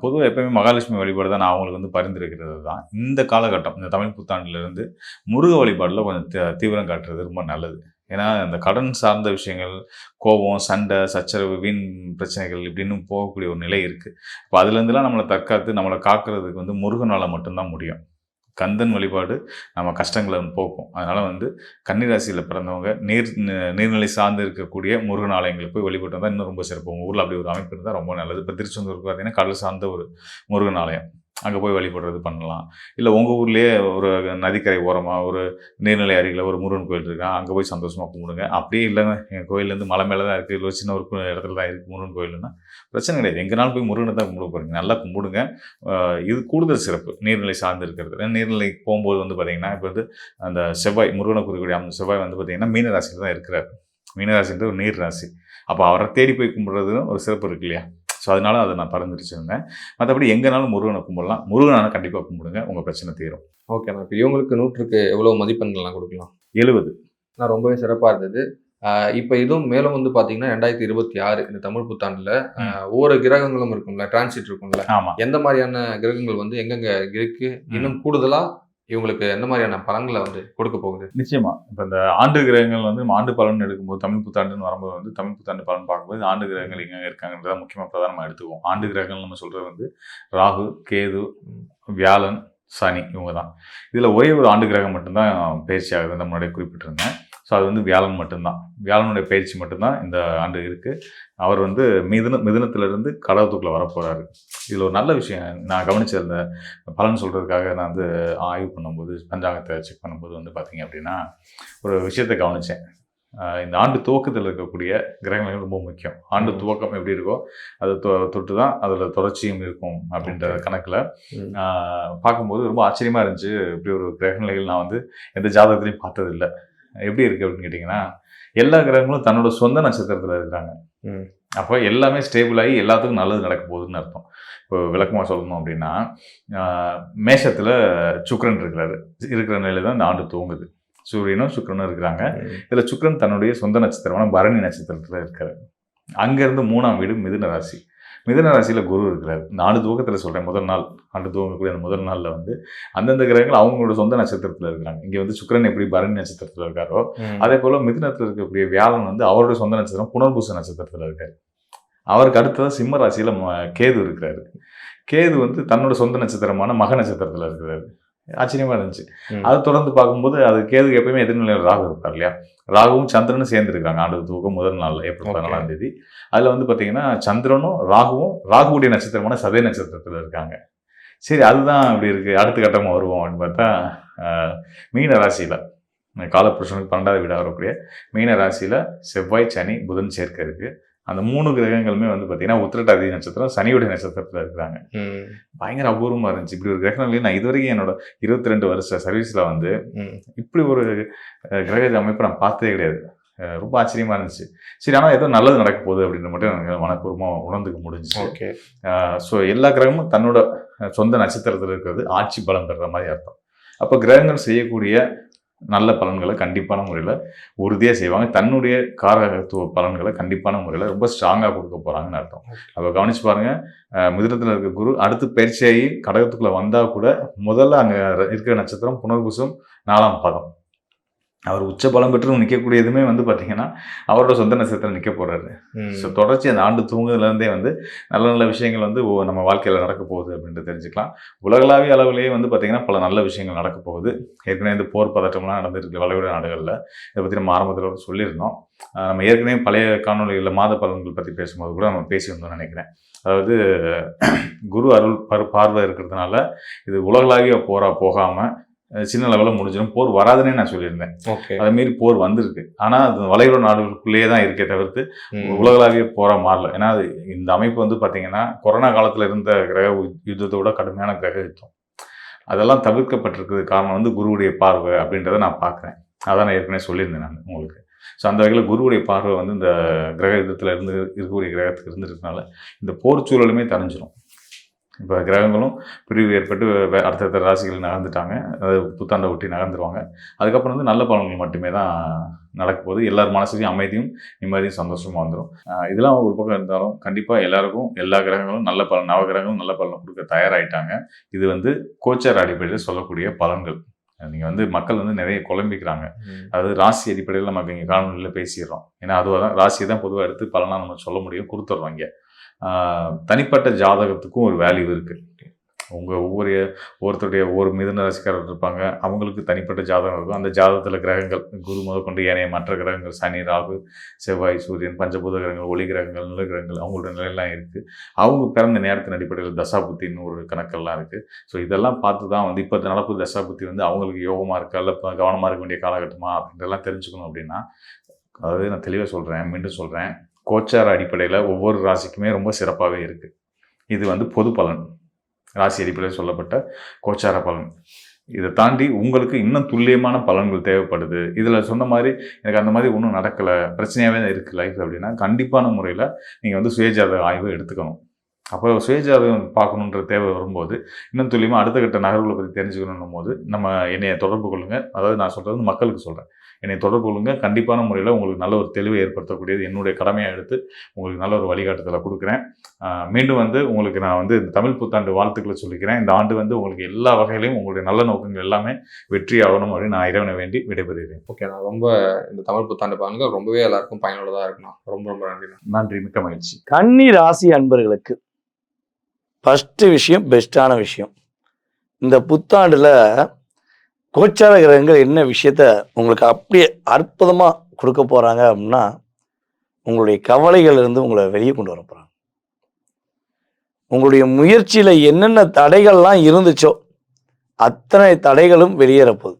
C: பொதுவாக எப்போயுமே மகாலட்சுமி வழிபாடு தான் நான் அவங்களுக்கு வந்து பரிந்துரைக்கிறது தான். இந்த காலகட்டம் இந்த தமிழ் புத்தாண்டிலிருந்து முருக வழிபாடில் கொஞ்சம் தீவிரம் காட்டுறது ரொம்ப நல்லது. ஏன்னா இந்த கடன் சார்ந்த விஷயங்கள், கோபம், சண்டை, சச்சரவு, வீண் பிரச்சனைகள் இப்படின்னு போகக்கூடிய ஒரு நிலை இருக்குது. இப்போ அதுலேருந்துலாம் நம்மளை தற்காத்து நம்மளை காக்கிறதுக்கு வந்து முருகனால் மட்டும்தான் முடியும். கந்தன் வழிபாடு நம்ம கஷ்டங்களை போக்கும். அதனால் வந்து கன்னிராசியில் பிறந்தவங்க நீர்நிலை சார்ந்து இருக்கக்கூடிய முருகன் ஆலயங்களுக்கு போய் வழிபட்டு வந்தால் இன்னும் ரொம்ப சிறப்பு. உங்கள் ஊரில் அப்படி ஒரு அமைப்பு இருந்தால் ரொம்ப நல்லது. இப்போ திருச்செந்தூருக்கு பார்த்தீங்கன்னா கடல் சார்ந்த ஒரு முருகன் ஆலயம், அங்கே போய் வழிபடுறது பண்ணலாம். இல்லை உங்கள் ஊர்லேயே ஒரு நதிக்கரை ஓரமாக ஒரு நீர்நிலை அருகில் ஒரு முருகன் கோயில் இருக்கா, அங்கே போய் சந்தோஷமாக கும்பிடுங்க. அப்படியே இல்லைங்க என் கோயிலேருந்து மலை மேலே தான் இருக்குது, இல்லை சின்ன ஒரு இடத்துல தான் இருக்குது முருகன் கோயில்னா பிரச்சனை கிடையாது. எங்கேனாலும் போய் முருகனை தான் கும்பிட போகிறீங்க, நல்லா கும்பிடுங்க. இது கூடுதல் சிறப்பு நீர்நிலை சார்ந்து இருக்கிறது. நீர்நிலைக்கு போகும்போது வந்து பார்த்திங்கன்னா இப்போ வந்து அந்த செவ்வாய், முருகனை குறிக்கக்கூடிய அந்த செவ்வாய் வந்து பார்த்திங்கன்னா மீனராசியில் தான் இருக்கிறார். மீனராசின்றது ஒரு நீர் ராசி. அப்போ அவரை தேடி போய் கும்பிட்றதுன்னு ஒரு சிறப்பு இருக்கு இல்லையா? ஸோ அதனால அதை நான் பரிந்துரைச்சிருந்தேன். மற்றபடி எங்கேனாலும் முருகனை கும்பிடலாம். முருகனான கண்டிப்பாக கும்பிடுங்க, உங்கள் பிரச்சனை தீரும்.
B: ஓகேண்ணா, இப்போ இவங்களுக்கு 100க்கு எவ்வளோ மதிப்பெண்கள்லாம் கொடுக்கலாம்?
C: 70.
B: நான் ரொம்பவே சிறப்பாக இருந்தது. இப்போ இதுவும் மேலும் வந்து பார்த்தீங்கன்னா 2026 இந்த தமிழ் புத்தாண்டில் ஒவ்வொரு கிரகங்களும் இருக்கும்ல, டிரான்சிட் இருக்கும்ல,
C: ஆமாம்,
B: எந்த மாதிரியான கிரகங்கள் வந்து எங்கெங்கே இருக்கு, இன்னும் கூடுதலாக இவங்களுக்கு எந்த மாதிரியான பலன்களை வந்து கொடுக்க போகுது?
C: நிச்சயமா இப்போ இந்த ஆண்டு கிரகங்கள் வந்து நம்ம ஆண்டு பலன் எடுக்கும்போது தமிழ் புத்தாண்டுன்னு வரும்போது வந்து தமிழ் புத்தாண்டு பலன் பார்க்கும்போது ஆண்டு கிரகங்கள் எங்கே இருக்காங்கன்றத முக்கியமாக பிரதானமாக எடுத்துக்குவோம். ஆண்டு கிரகங்கள் நம்ம சொல்கிறது வந்து ராகு, கேது, வியாழன், சனி, இவங்க தான். இதில் ஒரே ஒரு ஆண்டு கிரகம் மட்டும்தான் பயிற்சி ஆகுது, நம்மளுடைய குறிப்பிட்டிருந்தேன். ஸோ அது வந்து வியாழன் மட்டும்தான். வியாழனுடைய பயிற்சி மட்டும்தான் இந்த ஆண்டு இருக்குது. அவர் வந்து மிதுனத்திலிருந்து கடகத்துக்குள்ளே வரப்போகிறாரு. இதில் ஒரு நல்ல விஷயம் நான் கவனித்த அந்த பலன் சொல்கிறதுக்காக நான் வந்து ஆய்வு பண்ணும்போது, பஞ்சாங்கத்தை செக் பண்ணும்போது வந்து பார்த்திங்க அப்படின்னா ஒரு விஷயத்தை கவனித்தேன். இந்த ஆண்டு துவக்கத்தில் இருக்கக்கூடிய கிரகங்கள் ரொம்ப முக்கியம். ஆண்டு துவக்கம் எப்படி இருக்கோ அது தொட்டு தான் அதில் தொடர்ச்சியும் இருக்கும் அப்படின்ற கணக்கில் பார்க்கும்போது ரொம்ப ஆச்சரியமாக இருந்துச்சு. இப்படி ஒரு கிரகநிலைகள் நான் வந்து எந்த ஜாதகத்துலையும் பார்த்ததில்லை. எப்படி இருக்குது அப்படின்னு கேட்டிங்கன்னா, எல்லா கிரகங்களும் தன்னோட சொந்த நட்சத்திரத்தில் இருக்காங்க.
B: ம்.
C: அப்போ எல்லாமே ஸ்டேபிள் ஆகி எல்லாத்துக்கும் நல்லது நடக்க போகுதுன்னு அர்த்தம். இப்போ விளக்கமாக சொல்லணும் அப்படின்னா, மேஷத்தில் சுக்கிரன் இருக்கிற நிலையில தான் இந்த ஆண்டு துவங்குது. சூரியனும் சுக்கிரனும் இருக்கிறாங்க. இதில் சுக்கிரன் தன்னுடைய சொந்த நட்சத்திரமான பரணி நட்சத்திரத்தில் இருக்காரு. அங்கேருந்து 3ஆம் வீடு மிதுன ராசி. மிதுன ராசியில் குரு இருக்கிறார். இந்த ஆண்டு துவக்கத்தில் சொல்கிறேன், முதல் நாள் ஆண்டு துவங்கக்கூடிய அந்த முதல் நாளில் வந்து அந்தந்த கிரகங்கள் அவங்களோட சொந்த நட்சத்திரத்தில் இருக்கிறாங்க. இங்கே வந்து சுக்கிரன் எப்படி பரணி நட்சத்திரத்தில் இருக்காரோ, அதே போல் மிதுனத்தில் இருக்கக்கூடிய வியாழன் வந்து அவரோட சொந்த நட்சத்திரம் புனர்பூச நட்சத்திரத்தில் இருக்காரு. அவருக்கு அடுத்ததான் சிம்ம ராசியில் கேது இருக்கிறாரு. கேது வந்து தன்னோட சொந்த நட்சத்திரமான மக நட்சத்திரத்தில் இருக்கிறாரு. ஆச்சரியமா இருந்துச்சு. அதை தொடர்ந்து பார்க்கும்போது அது கேதுக்கு எப்பயுமே எதிர்நிலையில் ராகு இருப்பார் இல்லையா. ராகுவும் சந்திரனும் சேர்ந்துருக்காங்க ஆண்டு துவக்கம் முதல் நாள் ஏப்ரல் 14ஆம் தேதி. அதில் வந்து பார்த்தீங்கன்னா சந்திரனும் ராகுவுடைய நட்சத்திரமான சதய நட்சத்திரத்தில் இருக்காங்க. சரி, அதுதான் அப்படி இருக்கு, அடுத்த கட்டமாக வருவோம் அப்படின்னு பார்த்தா மீன ராசியில் காலப்புருஷனுக்கு 12வது வீடாக வரக்கூடிய மீன ராசியில் செவ்வாய் சனி புதன் சேர்க்கை இருக்கு. அந்த 3 கிரகங்களுமே வந்து பார்த்தீங்கன்னா உத்திரட்டாதி நட்சத்திரம் சனியுடைய நட்சத்திரத்தில் இருக்கிறாங்க. பயங்கர அபூர்வமாக இருந்துச்சு. இப்படி ஒரு கிரகம் நான் இதுவரைக்கும் என்னோட 22 வருஷ சர்வீஸில் வந்து இப்படி ஒரு கிரக அமைப்பை நான் பார்த்ததே கிடையாது. ரொம்ப ஆச்சரியமா இருந்துச்சு. சரி, ஆனால் ஏதோ நல்லது நடக்க போகுது அப்படின்னு மட்டும் எனக்கு மனப்பூர்வமாக உணர்ந்துக்க முடிஞ்சிச்சு.
B: ஓகே.
C: ஸோ எல்லா கிரகமும் தன்னோட சொந்த நட்சத்திரத்தில் இருக்கிறது ஆட்சி பலம் பெறுற மாதிரி அர்த்தம். அப்போ கிரகங்கள் செய்யக்கூடிய நல்ல பலன்களை கண்டிப்பான முறையில் உறுதியாக செய்வாங்க. தன்னுடைய காரகத்துவ பலன்களை கண்டிப்பான முறையில் ரொம்ப ஸ்ட்ராங்காக கொடுக்க போகிறாங்கன்னு அர்த்தம். அப்போ கவனிச்சு பாருங்கள், மிதுனத்தில் இருக்க குரு அடுத்து பயிற்சியாகி கடகத்துக்குள்ளே வந்தால் கூட முதல்ல அங்கே இருக்கிற நட்சத்திரம் புனர்பூசம் 4ஆம் பாதம். அவர் உச்ச பலம் பெற்று நிற்கக்கூடியதுமே வந்து பார்த்தீங்கன்னா அவரோட சொந்த நட்சத்திரம் நிற்க போகிறாரு. ஸோ தொடர்ச்சி அந்த ஆண்டு தூங்குதுலேருந்தே வந்து நல்ல நல்ல விஷயங்கள் வந்து நம்ம வாழ்க்கையில் நடக்க போகுது அப்படின்ட்டு தெரிஞ்சுக்கலாம். உலகளாவிய அளவிலேயே வந்து பார்த்திங்கன்னா பல நல்ல விஷயங்கள் நடக்க போகுது. ஏற்கனவே இந்த போர் பதட்டம்லாம் நடந்துருக்கு வளைகுடா நாடுகளில். இதை பற்றி நம்ம ஆரம்பத்தில் சொல்லியிருந்தோம். நம்ம ஏற்கனவே பழைய காணொலிகளில் மாத பலன்கள் பற்றி பேசும்போது கூட நம்ம பேசியிருந்தோம்னு நினைக்கிறேன். அதாவது குரு அருள் பார்வை இருக்கிறதுனால இது உலகளாவிய போராக போகாமல் சின்ன லெவலில் முடிஞ்சிடும். போர் வராதுன்னே நான் சொல்லியிருந்தேன். அதே மாரி போர் வந்திருக்கு. ஆனால் அது வளைகுடா நாடுகளுக்குள்ளேயே தான் இருக்கே தவிர்த்து உலகளாவிய போராக மாறல. ஏன்னா அது இந்த அமைப்பு வந்து பார்த்தீங்கன்னா கொரோனா காலத்தில் இருந்த கிரக யுத்தத்தோட கடுமையான கிரக யுத்தம் அதெல்லாம் தவிர்க்கப்பட்டிருக்கிறது காரணம் வந்து குருவுடைய பார்வை அப்படின்றத நான் பார்க்குறேன். அதான் நான் ஏற்கனவே சொல்லியிருந்தேன் நான் உங்களுக்கு. ஸோ அந்த வகையில் குருவுடைய பார்வை வந்து இந்த கிரக யுத்தத்தில் இருக்கக்கூடிய கிரகத்துக்கு இருந்துருக்கனால இந்த போர் சூழலுமே தணிஞ்சிடும். இப்போ கிரகங்களும் பிரிவு ஏற்பட்டு அடுத்தடுத்த ராசிகள் நகர்ந்துட்டாங்க. அதாவது புத்தாண்டை ஒட்டி நகர்ந்துருவாங்க. அதுக்கப்புறம் வந்து நல்ல பலன்கள் மட்டுமே தான் நடக்க போகுது. எல்லார் மனசுலையும் அமைதியும் நிம்மதியும் சந்தோஷமாக வந்துடும். இதெல்லாம் ஒரு பக்கம் இருந்தாலும் கண்டிப்பாக எல்லாருக்கும் எல்லா கிரகங்களும் நல்ல பலன், நவகிரகங்களும் நல்ல பலனை கொடுக்க தயாராகிட்டாங்க. இது வந்து கோச்சார அடிப்படையில் சொல்லக்கூடிய பலன்கள். நீங்கள் வந்து மக்கள் வந்து நிறைய குழம்பிக்கிறாங்க. அதாவது ராசி அடிப்படையில் நமக்கு இங்கே காணொலியில் பேசிடுறோம். ஏன்னா அதுவாக தான் ராசியை தான் பொதுவாக எடுத்து பலனாக நம்ம சொல்ல முடியும், கொடுத்துட்றோம். இங்கே தனிப்பட்ட ஜாதகத்துக்கும் ஒரு வேல்யூ இருக்குது. உங்கள் ஒவ்வொருத்தருடைய ஒவ்வொரு மிதுன ராசிக்காரர் இருப்பாங்க. அவங்களுக்கு தனிப்பட்ட ஜாதகம் இருக்கும். அந்த ஜாதகத்தில் கிரகங்கள் குரு முதற்கொண்டு ஏனைய மற்ற கிரகங்கள் சனி, ராகு, செவ்வாய், சூரியன், பஞ்சபூத கிரகங்கள், ஒளி கிரகங்கள், நில கிரகங்கள் அவங்களோட நிலையெல்லாம் இருக்குது. அவங்க பிறந்த நேரத்தின் அடிப்படையில் தசாபுத்தின்னு ஒரு கணக்கெல்லாம் இருக்குது. ஸோ இதெல்லாம் பார்த்து தான் வந்து இப்போ நடப்பு தசாபுத்தி வந்து அவங்களுக்கு யோகமாக இருக்கா இல்லை கவனமாக இருக்க வேண்டிய காலகட்டமா அப்படின்றலாம் தெரிஞ்சுக்கணும். அப்படின்னா அதாவது நான் தெளிவாக சொல்கிறேன், மீண்டும் சொல்கிறேன், கோச்சார அடிப்படையில் ஒவ்வொரு ராசிக்குமே ரொம்ப சிறப்பாகவே இருக்குது. இது வந்து பொது பலன், ராசி அடிப்படையில் சொல்லப்பட்ட கோச்சார பலன். இதை தாண்டி உங்களுக்கு இன்னும் துல்லியமான பலன்கள் தேவைப்படுது. இதில் சொன்ன மாதிரி எனக்கு அந்த மாதிரி ஒன்றும் நடக்கலை, பிரச்சனையாகவே தான் இருக்குது லைஃப் அப்படின்னா கண்டிப்பான முறையில் நீங்கள் வந்து சுயஜாதக ஆய்வு எடுத்துக்கணும். அப்போ சுயஜாதகம் பார்க்கணுன்ற தேவை வரும்போது இன்னும் துல்லியமாக அடுத்த கட்ட நகர்வுகளை பற்றி தெரிஞ்சுக்கணும் போது நம்ம என்னைய தொடர்பு கொள்ளுங்கள். அதாவது நான் சொல்கிறது மக்களுக்கு சொல்கிறேன், என்னை தொடர்பு கொள்ளுங்கள். கண்டிப்பான முறையில் உங்களுக்கு நல்ல ஒரு தெளிவை ஏற்படுத்தக்கூடியது என்னுடைய கடமையாக எடுத்து உங்களுக்கு நல்ல ஒரு வழிகாட்டுதலை கொடுக்குறேன். மீண்டும் வந்து உங்களுக்கு நான் வந்து இந்த தமிழ் புத்தாண்டு வாழ்த்துக்களை சொல்லிக்கிறேன். இந்த ஆண்டு வந்து உங்களுக்கு எல்லா வகையிலையும் உங்களுடைய நல்ல நோக்கங்கள் எல்லாமே வெற்றி ஆகணும் அப்படின்னு நான் இறைவனை வேண்டி விடைபெறுகிறேன்.
B: ஓகே, நான் ரொம்ப இந்த தமிழ் புத்தாண்டு பலன்கள் ரொம்பவே எல்லாருக்கும் பயனுள்ளதாக இருக்குண்ணா. ரொம்ப ரொம்ப நன்றி.
C: நன்றி, மிக்க மகிழ்ச்சி.
D: கன்னி ராசி அன்பர்களுக்கு ஃபஸ்ட்டு விஷயம், பெஸ்ட்டான விஷயம், இந்த புத்தாண்டில் கோச்சார கிரகங்கள் என்ன விஷயத்த உங்களுக்கு அப்படியே அற்புதமாக கொடுக்க போகிறாங்க அப்படின்னா, உங்களுடைய கவலைகள் இருந்து உங்களை வெளியே கொண்டு வர போகிறாங்க. உங்களுடைய முயற்சியில் என்னென்ன தடைகள்லாம் இருந்துச்சோ அத்தனை தடைகளும் வெளியேறப்போகுது.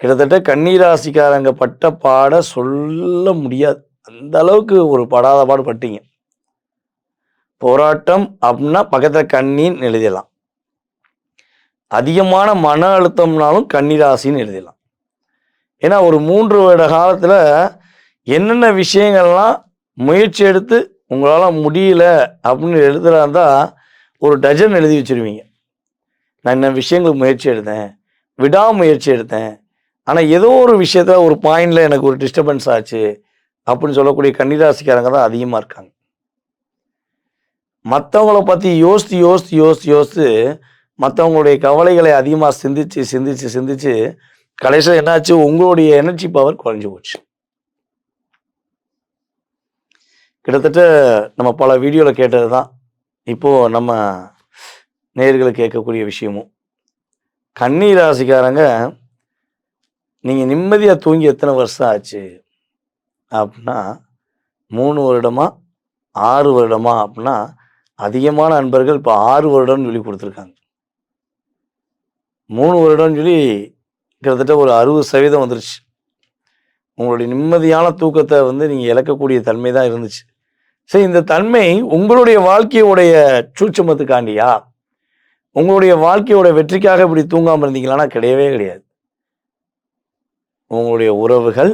D: கிட்டத்தட்ட கன்னிராசிக்காரங்க பட்ட பாட சொல்ல முடியாது. அந்த அளவுக்கு ஒரு படாத பாடு பட்டீங்க. போராட்டம் அப்படின்னா பக்கத்தில் கண்ணின்னு எழுதிடலாம். அதிகமான மன அழுத்தம்னாலும் கன்னிராசின்னு எழுதிடலாம். ஏன்னா ஒரு 3 வருட காலத்தில் என்னென்ன விஷயங்கள்லாம் முயற்சி எடுத்து உங்களால் முடியல அப்படின்னு எழுதுறா இருந்தால் ஒரு டஜன் எழுதி வச்சிருவீங்க. நான் என்ன விஷயங்களுக்கு முயற்சி எடுத்தேன், விடாமுயற்சி எடுத்தேன், ஆனால் ஏதோ ஒரு விஷயத்தில் ஒரு பாயிண்டில் எனக்கு ஒரு டிஸ்டர்பன்ஸ் ஆச்சு அப்படின்னு சொல்லக்கூடிய கன்னிராசிக்காரங்க தான் அதிகமாக இருக்காங்க. மற்றவங்கள பற்றி யோசித்து யோசித்து யோசித்து யோசித்து மற்றவங்களுடைய கவலைகளை அதிகமாக சிந்திச்சு சிந்திச்சு சிந்திச்சு கடைசியில் என்னாச்சு, உங்களுடைய எனர்ஜி பவர் குறைஞ்சி போச்சு. கிட்டத்தட்ட நம்ம பல வீடியோவில் கேட்டது தான் இப்போது நம்ம நேயர்களை கேட்கக்கூடிய விஷயமும். கன்னி ராசிக்காரங்க நீங்கள் நிம்மதியாக தூங்கி எத்தனை வருஷம் ஆச்சு அப்படின்னா 3 வருடமா 6 வருடமா அப்படின்னா அதிகமான நண்பர்கள் இப்போ 6 வருடம்னு சொல்லி கொடுத்துருக்காங்க. 3 வருடம்னு சொல்லி கிட்டத்தட்ட ஒரு 60% வந்துருச்சு. உங்களுடைய நிம்மதியான தூக்கத்தை வந்து நீங்கள் இழக்கக்கூடிய தன்மை தான் இருந்துச்சு. சரி, இந்த தன்மை உங்களுடைய வாழ்க்கையோடைய சூட்சமத்துக்காண்டியா, உங்களுடைய வாழ்க்கையோட வெற்றிக்காக இப்படி தூங்காமல் இருந்தீங்களான்னா கிடையவே கிடையாது. உங்களுடைய உறவுகள்,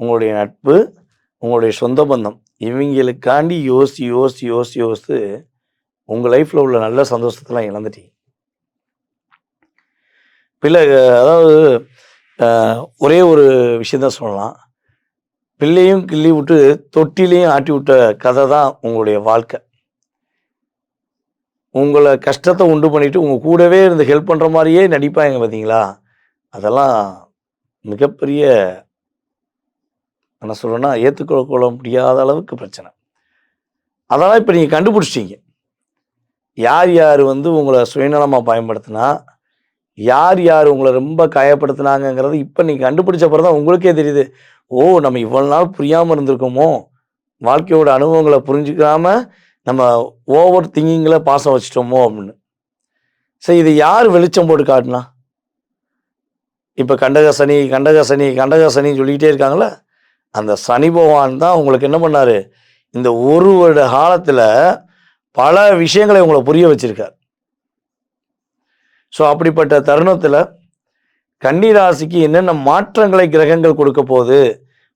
D: உங்களுடைய நட்பு, உங்களுடைய சொந்த பந்தம் இவங்களுக்காண்டி யோசித்து யோசித்து யோசித்து யோசித்து உங்கள் லைஃப்பில் உள்ள நல்ல சந்தோஷத்தெல்லாம் இழந்துட்டீங்க. பிள்ளை அதாவது ஒரே ஒரு விஷயந்தான் சொல்லலாம். பிள்ளையும் கிள்ளி விட்டு தொட்டிலையும் ஆட்டி விட்ட கதை தான் உங்களுடைய வாழ்க்கை. உங்களை கஷ்டத்தை உண்டு பண்ணிட்டு உங்கள் கூடவே இருந்து ஹெல்ப் பண்ணுற மாதிரியே நடிப்பாங்க பார்த்தீங்களா, அதெல்லாம் மிகப்பெரிய என்ன சொல்கிறேன்னா ஏற்றுக்கொள்ள முடியாத அளவுக்கு பிரச்சனை. அதெல்லாம் இப்போ நீங்கள் கண்டுபிடிச்சிட்டீங்க. யார் யார் வந்து உங்களை சுயநலமாக பயன்படுத்தினா, யார் யார் உங்களை ரொம்ப காயப்படுத்தினாங்கங்கிறது இப்போ நீங்கள் கண்டுபிடிச்ச பிறகு தான் உங்களுக்கே தெரியுது. ஓ, நம்ம இவ்வளோ நாள் புரியாமல் இருந்திருக்கோமோ, வாழ்க்கையோட அனுபவங்களை புரிஞ்சுக்காம நம்ம ஓவர் திங்கிங்கில் பாசம் வச்சிட்டோமோ அப்படின்னு. சரி, இது யார் வெளிச்சம் போட்டு காட்டினா? இப்போ கண்டகசனி கண்டகசனி கண்டகசனின்னு சொல்லிக்கிட்டே இருக்காங்களே, அந்த சனி பகவான் தான் உங்களுக்கு என்ன பண்ணார், இந்த 1 வருட காலத்தில் பல விஷயங்களை உங்களை புரிய வச்சிருக்கார். ஸோ அப்படிப்பட்ட தருணத்தில் கன்னி ராசிக்கு என்னென்ன மாற்றங்களை கிரகங்கள் கொடுக்க போகுது?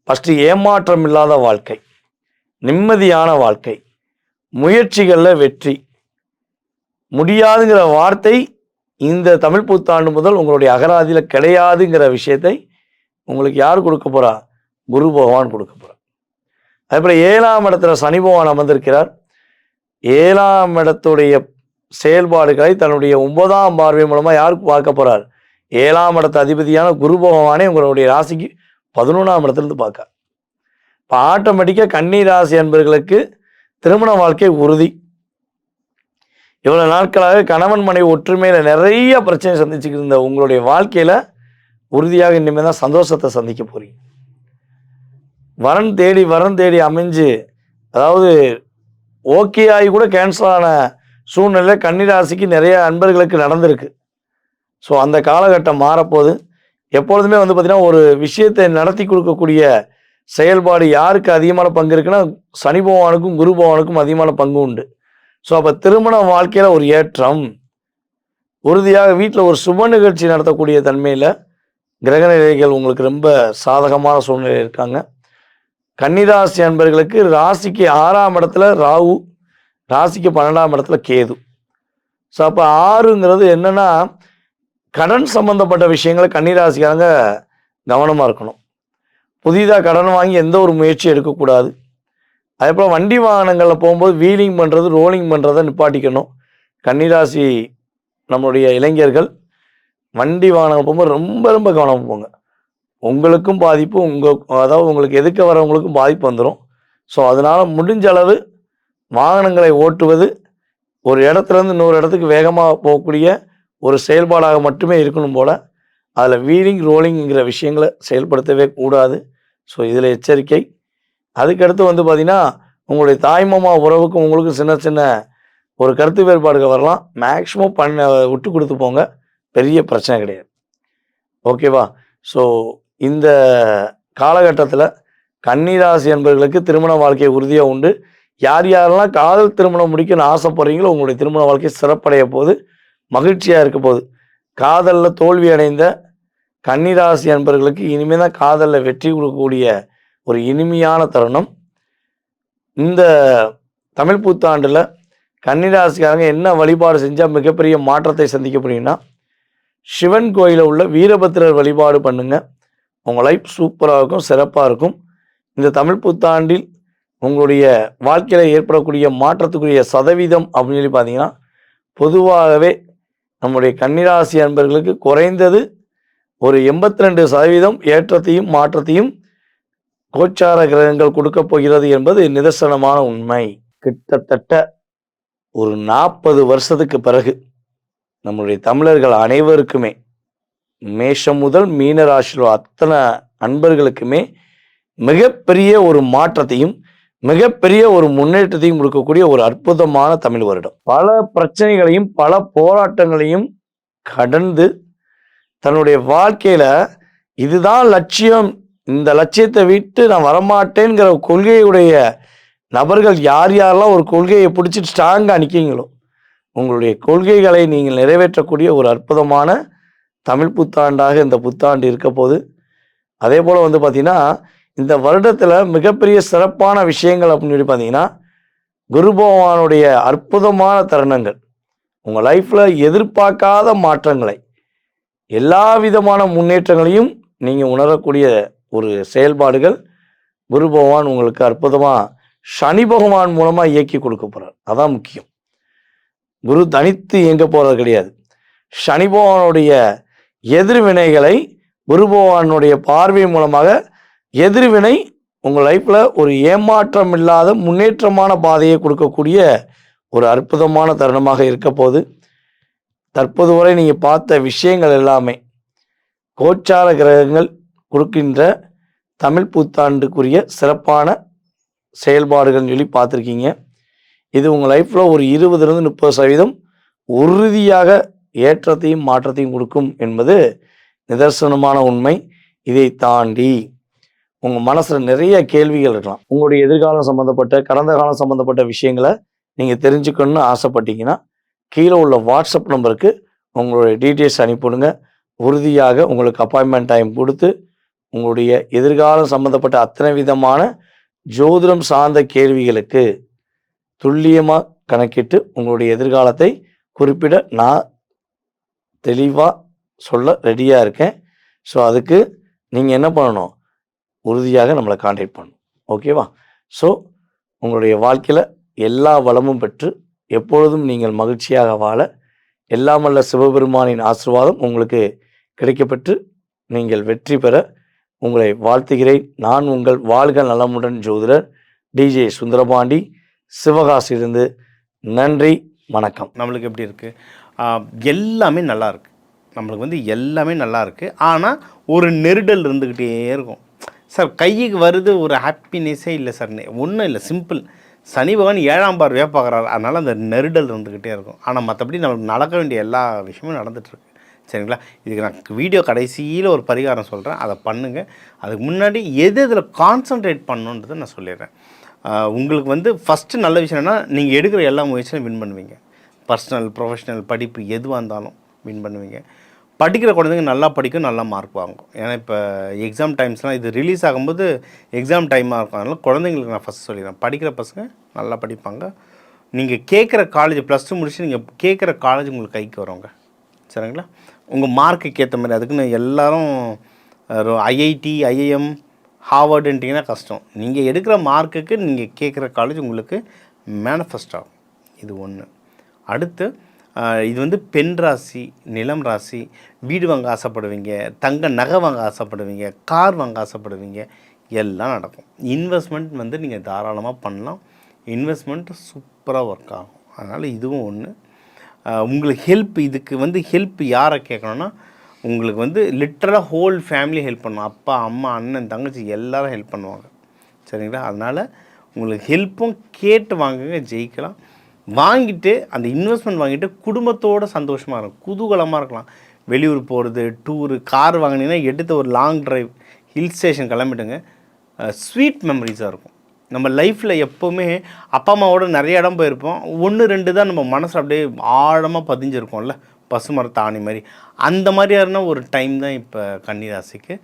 D: ஃபஸ்ட்டு ஏமாற்றம் இல்லாத வாழ்க்கை, நிம்மதியான வாழ்க்கை, முயற்சிகளில் வெற்றி. முடியாதுங்கிற வார்த்தை இந்த தமிழ் புத்தாண்டு முதல் உங்களுடைய அகராதியில் கிடையாதுங்கிற விஷயத்தை உங்களுக்கு யார் கொடுக்க போகிறா? குரு பகவான் கொடுக்க போகிறார். அதேபோல் 7ஆம் இடத்துல சனி பகவான் அமர்ந்திருக்கிறார். 7ஆம் இடத்துடைய செயல்பாடுகளை தன்னுடைய 9ஆம் பார்வை மூலமாக யாருக்கு பார்க்க போகிறார்? 7ஆம் இடத்து அதிபதியான குரு பகவானே உங்களுடைய ராசிக்கு 11ஆம் இடத்துலேருந்து பார்க்க. இப்போ ஆட்டோமேட்டிக்காக கன்னி ராசி அன்பர்களுக்கு திருமண வாழ்க்கை உறுதி. இவ்வளோ நாட்களாக கணவன் மனைவி ஒற்றுமையில் நிறைய பிரச்சனை சந்திச்சுக்கிட்டு இருந்த உங்களுடைய வாழ்க்கையில் உறுதியாக இனிமேல் தான் சந்தோஷத்தை சந்திக்க போகிறீங்க. வரன் தேடி அமைஞ்சு, அதாவது ஓகே ஆகி கூட கேன்சல் ஆன சூழ்நிலை கன்னிராசிக்கு நிறைய அன்பர்களுக்கு நடந்திருக்கு. ஸோ அந்த காலகட்டம் மாறப்போகுது. எப்பொழுதுமே வந்து பார்த்திங்கன்னா ஒரு விஷயத்தை நடத்தி கொடுக்கக்கூடிய செயல்பாடு யாருக்கு அதிகமான பங்கு இருக்குன்னா சனி பகவானுக்கும் குரு பகவானுக்கும் அதிகமான பங்கு உண்டு. ஸோ அப்போ திருமண வாழ்க்கையில் ஒரு ஏற்றம் உறுதியாக, வீட்டில் ஒரு சுப நிகழ்ச்சி நடத்தக்கூடிய தன்மையில் கிரகநிலைகள் உங்களுக்கு ரொம்ப சாதகமான சூழ்நிலை இருக்காங்க. கன்னிராசி அன்பர்களுக்கு ராசிக்கு 6ஆம் இடத்துல ராகு, ராசிக்கு 12ஆம் இடத்துல கேது. ஸோ அப்போ 6ங்கிறது என்னென்னா கடன் சம்பந்தப்பட்ட விஷயங்களை கன்னிராசிக்காரங்க கவனமாக இருக்கணும். புதிதாக கடன் வாங்கி எந்த ஒரு முயற்சியும் எடுக்கக்கூடாது. அதே போல் வண்டி வாகனங்களில் போகும்போது வீலிங் பண்ணுறது ரோலிங் பண்ணுறதை நிப்பாட்டிக்கணும். கன்னிராசி நம்மளுடைய இளைஞர்கள் வண்டி வாகனங்கள் போகும்போது ரொம்ப ரொம்ப கவனமாக போங்க. உங்களுக்கும் பாதிப்பு, அதாவது உங்களுக்கு எதுக்க வரவங்களுக்கும் பாதிப்பு வந்துடும். ஸோ அதனால் முடிஞ்ச அளவு வாகனங்களை ஓட்டுவது ஒரு இடத்துலேருந்து இன்னொரு இடத்துக்கு வேகமாக போகக்கூடிய ஒரு செயல்பாடாக மட்டுமே இருக்கணும் போல். அதில் வீலிங் ரோலிங்கிற விஷயங்களை செயல்படுத்தவே கூடாது. ஸோ இதில் எச்சரிக்கை. அதுக்கடுத்து வந்து பார்த்திங்கன்னா உங்களுடைய தாய்மாமா உறவுக்கும் உங்களுக்கும் சின்ன சின்ன ஒரு கருத்து வேறுபாடுகள் வரலாம். மேக்ஸிமம் விட்டு கொடுத்து போங்க, பெரிய பிரச்சனை கிடையாது. ஓகேவா? ஸோ இந்த காலகட்டத்தில் கன்னிராசி என்பவர்களுக்கு திருமண வாழ்க்கை உறுதியாக உண்டு. யார் யாரெல்லாம் காதல் திருமணம் முடிக்கணும்னு ஆசைப்படுறீங்களோ உங்களுடைய திருமண வாழ்க்கை சிறப்படைய போது, மகிழ்ச்சியாக இருக்க போகுது. காதலில் தோல்வி அடைந்த கன்னிராசி அன்பர்களுக்கு இனிமேல் தான் காதலில் வெற்றி கொடுக்கக்கூடிய ஒரு இனிமையான தருணம். இந்த தமிழ் புத்தாண்டில் கன்னிராசிக்காரங்க என்ன வழிபாடு செஞ்சால் மிகப்பெரிய மாற்றத்தை சந்திக்க முடியும்னா, சிவன் கோயிலில் உள்ள வீரபத்திரர் வழிபாடு பண்ணுங்க. உங்கள் லைஃப் சூப்பராக இருக்கும், சிறப்பாக இருக்கும். இந்த தமிழ் புத்தாண்டில் உங்களுடைய வாழ்க்கையில் ஏற்படக்கூடிய மாற்றத்துக்குரிய சதவீதம் அப்படின்னு சொல்லி பார்த்தீங்கன்னா, பொதுவாகவே நம்முடைய கன்னிராசி அன்பர்களுக்கு குறைந்தது ஒரு 82% ஏற்றத்தையும் மாற்றத்தையும் கோச்சார கிரகங்கள் கொடுக்க போகிறது என்பது நிதர்சனமான உண்மை. கிட்டத்தட்ட ஒரு 40 வருஷத்துக்கு பிறகு நம்முடைய தமிழர்கள் அனைவருக்குமே, மேஷம் முதல் மீன ராசியில் அத்தனை அன்பர்களுக்குமே மிகப்பெரிய ஒரு மாற்றத்தையும் மிகப்பெரிய ஒரு முன்னேற்றத்தையும் கொடுக்கக்கூடிய ஒரு அற்புதமான தமிழ் வருடம். பல பிரச்சனைகளையும் பல போராட்டங்களையும் கடந்து தன்னுடைய வாழ்க்கையில இதுதான் லட்சியம், இந்த லட்சியத்தை விட்டு நான் வரமாட்டேங்கிற கொள்கையுடைய நபர்கள் யார் யாரெல்லாம் ஒரு கொள்கையை பிடிச்சிட்டு ஸ்ட்ராங்காக நிற்கீங்களோ, உங்களுடைய கொள்கைகளை நீங்கள் நிறைவேற்றக்கூடிய ஒரு அற்புதமான தமிழ் புத்தாண்டாக இந்த புத்தாண்டு இருக்க போது. அதே போல் வந்து பார்த்தீங்கன்னா, இந்த வருடத்தில் மிகப்பெரிய சிறப்பான விஷயங்கள் அப்படின்னு சொல்லி பார்த்தீங்கன்னா, குரு பகவானுடைய அற்புதமான தருணங்கள், உங்கள் லைஃப்பில் எதிர்பார்க்காத மாற்றங்களை, எல்லா விதமான முன்னேற்றங்களையும் நீங்கள் உணரக்கூடிய ஒரு செயல்பாடுகள் குரு பகவான் உங்களுக்கு அற்புதமாக சனி பகவான் மூலமாக இயக்கி கொடுக்க போகிறார். அதான் முக்கியம். குரு தனித்து இயங்க போகிறது கிடையாது. சனி பகவானுடைய எதிர்வினைகளை குரு பகவானுடைய பார்வை மூலமாக எதிர்வினை உங்கள் லைஃப்பில் ஒரு ஏமாற்றம் இல்லாத முன்னேற்றமான பாதையை கொடுக்கக்கூடிய ஒரு அற்புதமான தருணமாக இருக்க போது. தற்போது வரை நீங்கள் பார்த்த விஷயங்கள் எல்லாமே கோச்சார கிரகங்கள் கொடுக்கின்ற தமிழ் புத்தாண்டுக்குரிய சிறப்பான செயல்பாடுகள்னு சொல்லி பார்த்துருக்கீங்க. இது உங்கள் லைஃப்பில் ஒரு 20-30% உறுதியாக ஏற்றத்தையும் மாற்றத்தையும் கொடுக்கும் என்பது நிதர்சனமான உண்மை. இதை தாண்டி உங்கள் மனசில் நிறைய கேள்விகள் இருக்கலாம். உங்களுடைய எதிர்காலம் சம்மந்தப்பட்ட, கடந்த காலம் சம்மந்தப்பட்ட விஷயங்களை நீங்கள் தெரிஞ்சுக்கணும்னு ஆசைப்பட்டீங்கன்னா, கீழே உள்ள வாட்ஸ்அப் நம்பருக்கு உங்களுடைய டீட்டெயில்ஸ் அனுப்பிவிடுங்க. உறுதியாக உங்களுக்கு அப்பாயின்மெண்ட் டைம் கொடுத்து உங்களுடைய எதிர்காலம் சம்மந்தப்பட்ட அத்தனை விதமான ஜோதிடம் சார்ந்த கேள்விகளுக்கு துல்லியமாக கணக்கிட்டு உங்களுடைய எதிர்காலத்தை குறிப்பிட நான் தெளிவாக சொல்ல ரெடியாக இருக்கேன். ஸோ அதுக்கு நீங்கள் என்ன பண்ணணும், உறுதியாக நம்மளை கான்டாக்ட் பண்ணணும். ஓகேவா? ஸோ உங்களுடைய வாழ்க்கையில் எல்லா வளமும் பெற்று எப்பொழுதும் நீங்கள் மகிழ்ச்சியாக வாழ எல்லாமல்ல சிவபெருமானின் ஆசீர்வாதம் உங்களுக்கு கிடைக்கப்பெற்று நீங்கள் வெற்றி பெற உங்களை வாழ்த்துகிறேன். நான் உங்கள் வாழ்க நலமுடன் ஜோதிடர் டிஜே சுந்தரபாண்டி, சிவகாசியிலிருந்து. நன்றி, வணக்கம்.
E: நம்மளுக்கு எப்படி இருக்குது? எல்லாமே நல்லா இருக்குது. நம்மளுக்கு வந்து எல்லாமே நல்லா இருக்குது. ஆனால் ஒரு நெருடல் இருந்துக்கிட்டே இருக்கும் சார். கைக்கு வருது ஒரு ஹாப்பினஸ்ஸே இல்லை சார். ஒன்றும் இல்லை, சிம்பிள். சனி பகவான் 7ஆம் பார்வையாக பார்க்குறாரு. அதனால் அந்த நெருடல் இருந்துக்கிட்டே இருக்கும். ஆனால் மற்றபடி நம்மளுக்கு நடக்க வேண்டிய எல்லா விஷயமும் நடந்துகிட்ருக்கு. சரிங்களா? இதுக்கு நான் வீடியோ கடைசியில் ஒரு பரிகாரம் சொல்கிறேன், அதை பண்ணுங்கள். அதுக்கு முன்னாடி எது இதில் கான்சன்ட்ரேட் பண்ணணுன்றதை நான் சொல்லிடுறேன். உங்களுக்கு வந்து ஃபஸ்ட்டு நல்ல விஷயம் என்னென்னா, நீங்கள் எடுக்கிற எல்லா முயற்சியும் வின் பண்ணுவீங்க. பர்சனல், ப்ரொஃபஷனல், படிப்பு எதுவாக இருந்தாலும் வின் பண்ணுவீங்க. படிக்கிற குழந்தைங்க நல்லா படிக்கும், நல்லா மார்க் வாங்கும். ஏன்னா இப்போ எக்ஸாம் டைம்ஸ்லாம் இது ரிலீஸ் ஆகும்போது எக்ஸாம் டைமாக இருக்கும். அதனால் குழந்தைங்களுக்கு நான் ஃபஸ்ட்டு சொல்லிடுறேன், படிக்கிற பசங்க நல்லா படிப்பாங்க. நீங்கள் கேட்குற காலேஜ் +2 முடிச்சு நீங்கள் கேட்குற காலேஜ் உங்களுக்கு கைக்கு வருவாங்க. சரிங்களா? உங்கள் மார்க்குக்கு ஏற்ற மாதிரி. அதுக்குன்னு எல்லோரும் ஐஐடி, ஐஐஎம், ஹார்வர்டுன்ட்டிங்கன்னா கஷ்டம். நீங்கள் எடுக்கிற மார்க்குக்கு நீங்கள் கேட்குற காலேஜ் உங்களுக்கு மேனிஃபெஸ்ட் ஆகும். இது ஒன்று. அடுத்து இது வந்து பெண் ராசி, நிலம் ராசி, வீடு வாங்க ஆசைப்படுவீங்க, தங்க நகை வாங்க ஆசைப்படுவீங்க, கார் வாங்க ஆசைப்படுவீங்க, எல்லாம் நடக்கும். இன்வெஸ்ட்மெண்ட் வந்து நீங்கள் தாராளமாக பண்ணலாம். இன்வெஸ்ட்மெண்ட் சூப்பராக ஒர்க் ஆகும். அதனால் இதுவும் ஒன்று. உங்களுக்கு இதுக்கு வந்து ஹெல்ப் யாரை கேட்கணுன்னா, உங்களுக்கு வந்து லிட்டரலாக ஹோல் ஃபேமிலி ஹெல்ப் பண்ணும். அப்பா, அம்மா, அண்ணன், தங்கச்சி எல்லோரும் ஹெல்ப் பண்ணுவாங்க. சரிங்களா? அதனால் உங்களுக்கு ஹெல்ப்பும் கேட்டு வாங்குங்க, ஜெயிக்கலாம். வாங்கிட்டு அந்த இன்வெஸ்ட்மெண்ட் வாங்கிட்டு குடும்பத்தோடு சந்தோஷமாக இருக்கும், குதூகலமாக இருக்கலாம். வெளியூர் போகிறது, டூரு, கார் வாங்கினீங்கன்னா எடுத்து ஒரு லாங் ட்ரைவ், ஹில் ஸ்டேஷன் கிளம்பிட்டுங்க. ஸ்வீட் மெமரிஸாக இருக்கும். நம்ம லைஃப்பில் எப்போவுமே அப்பா அம்மாவோட நிறைய இடம் போயிருப்போம். 1-2 தான் நம்ம மனசு அப்படியே ஆழமாக பதிஞ்சிருக்கோம்ல. பசுமரத்து ஆணி மாதிரி அந்த மாதிரியான ஒரு டைம் தான் இப்போ கன்னிராசிக்கு.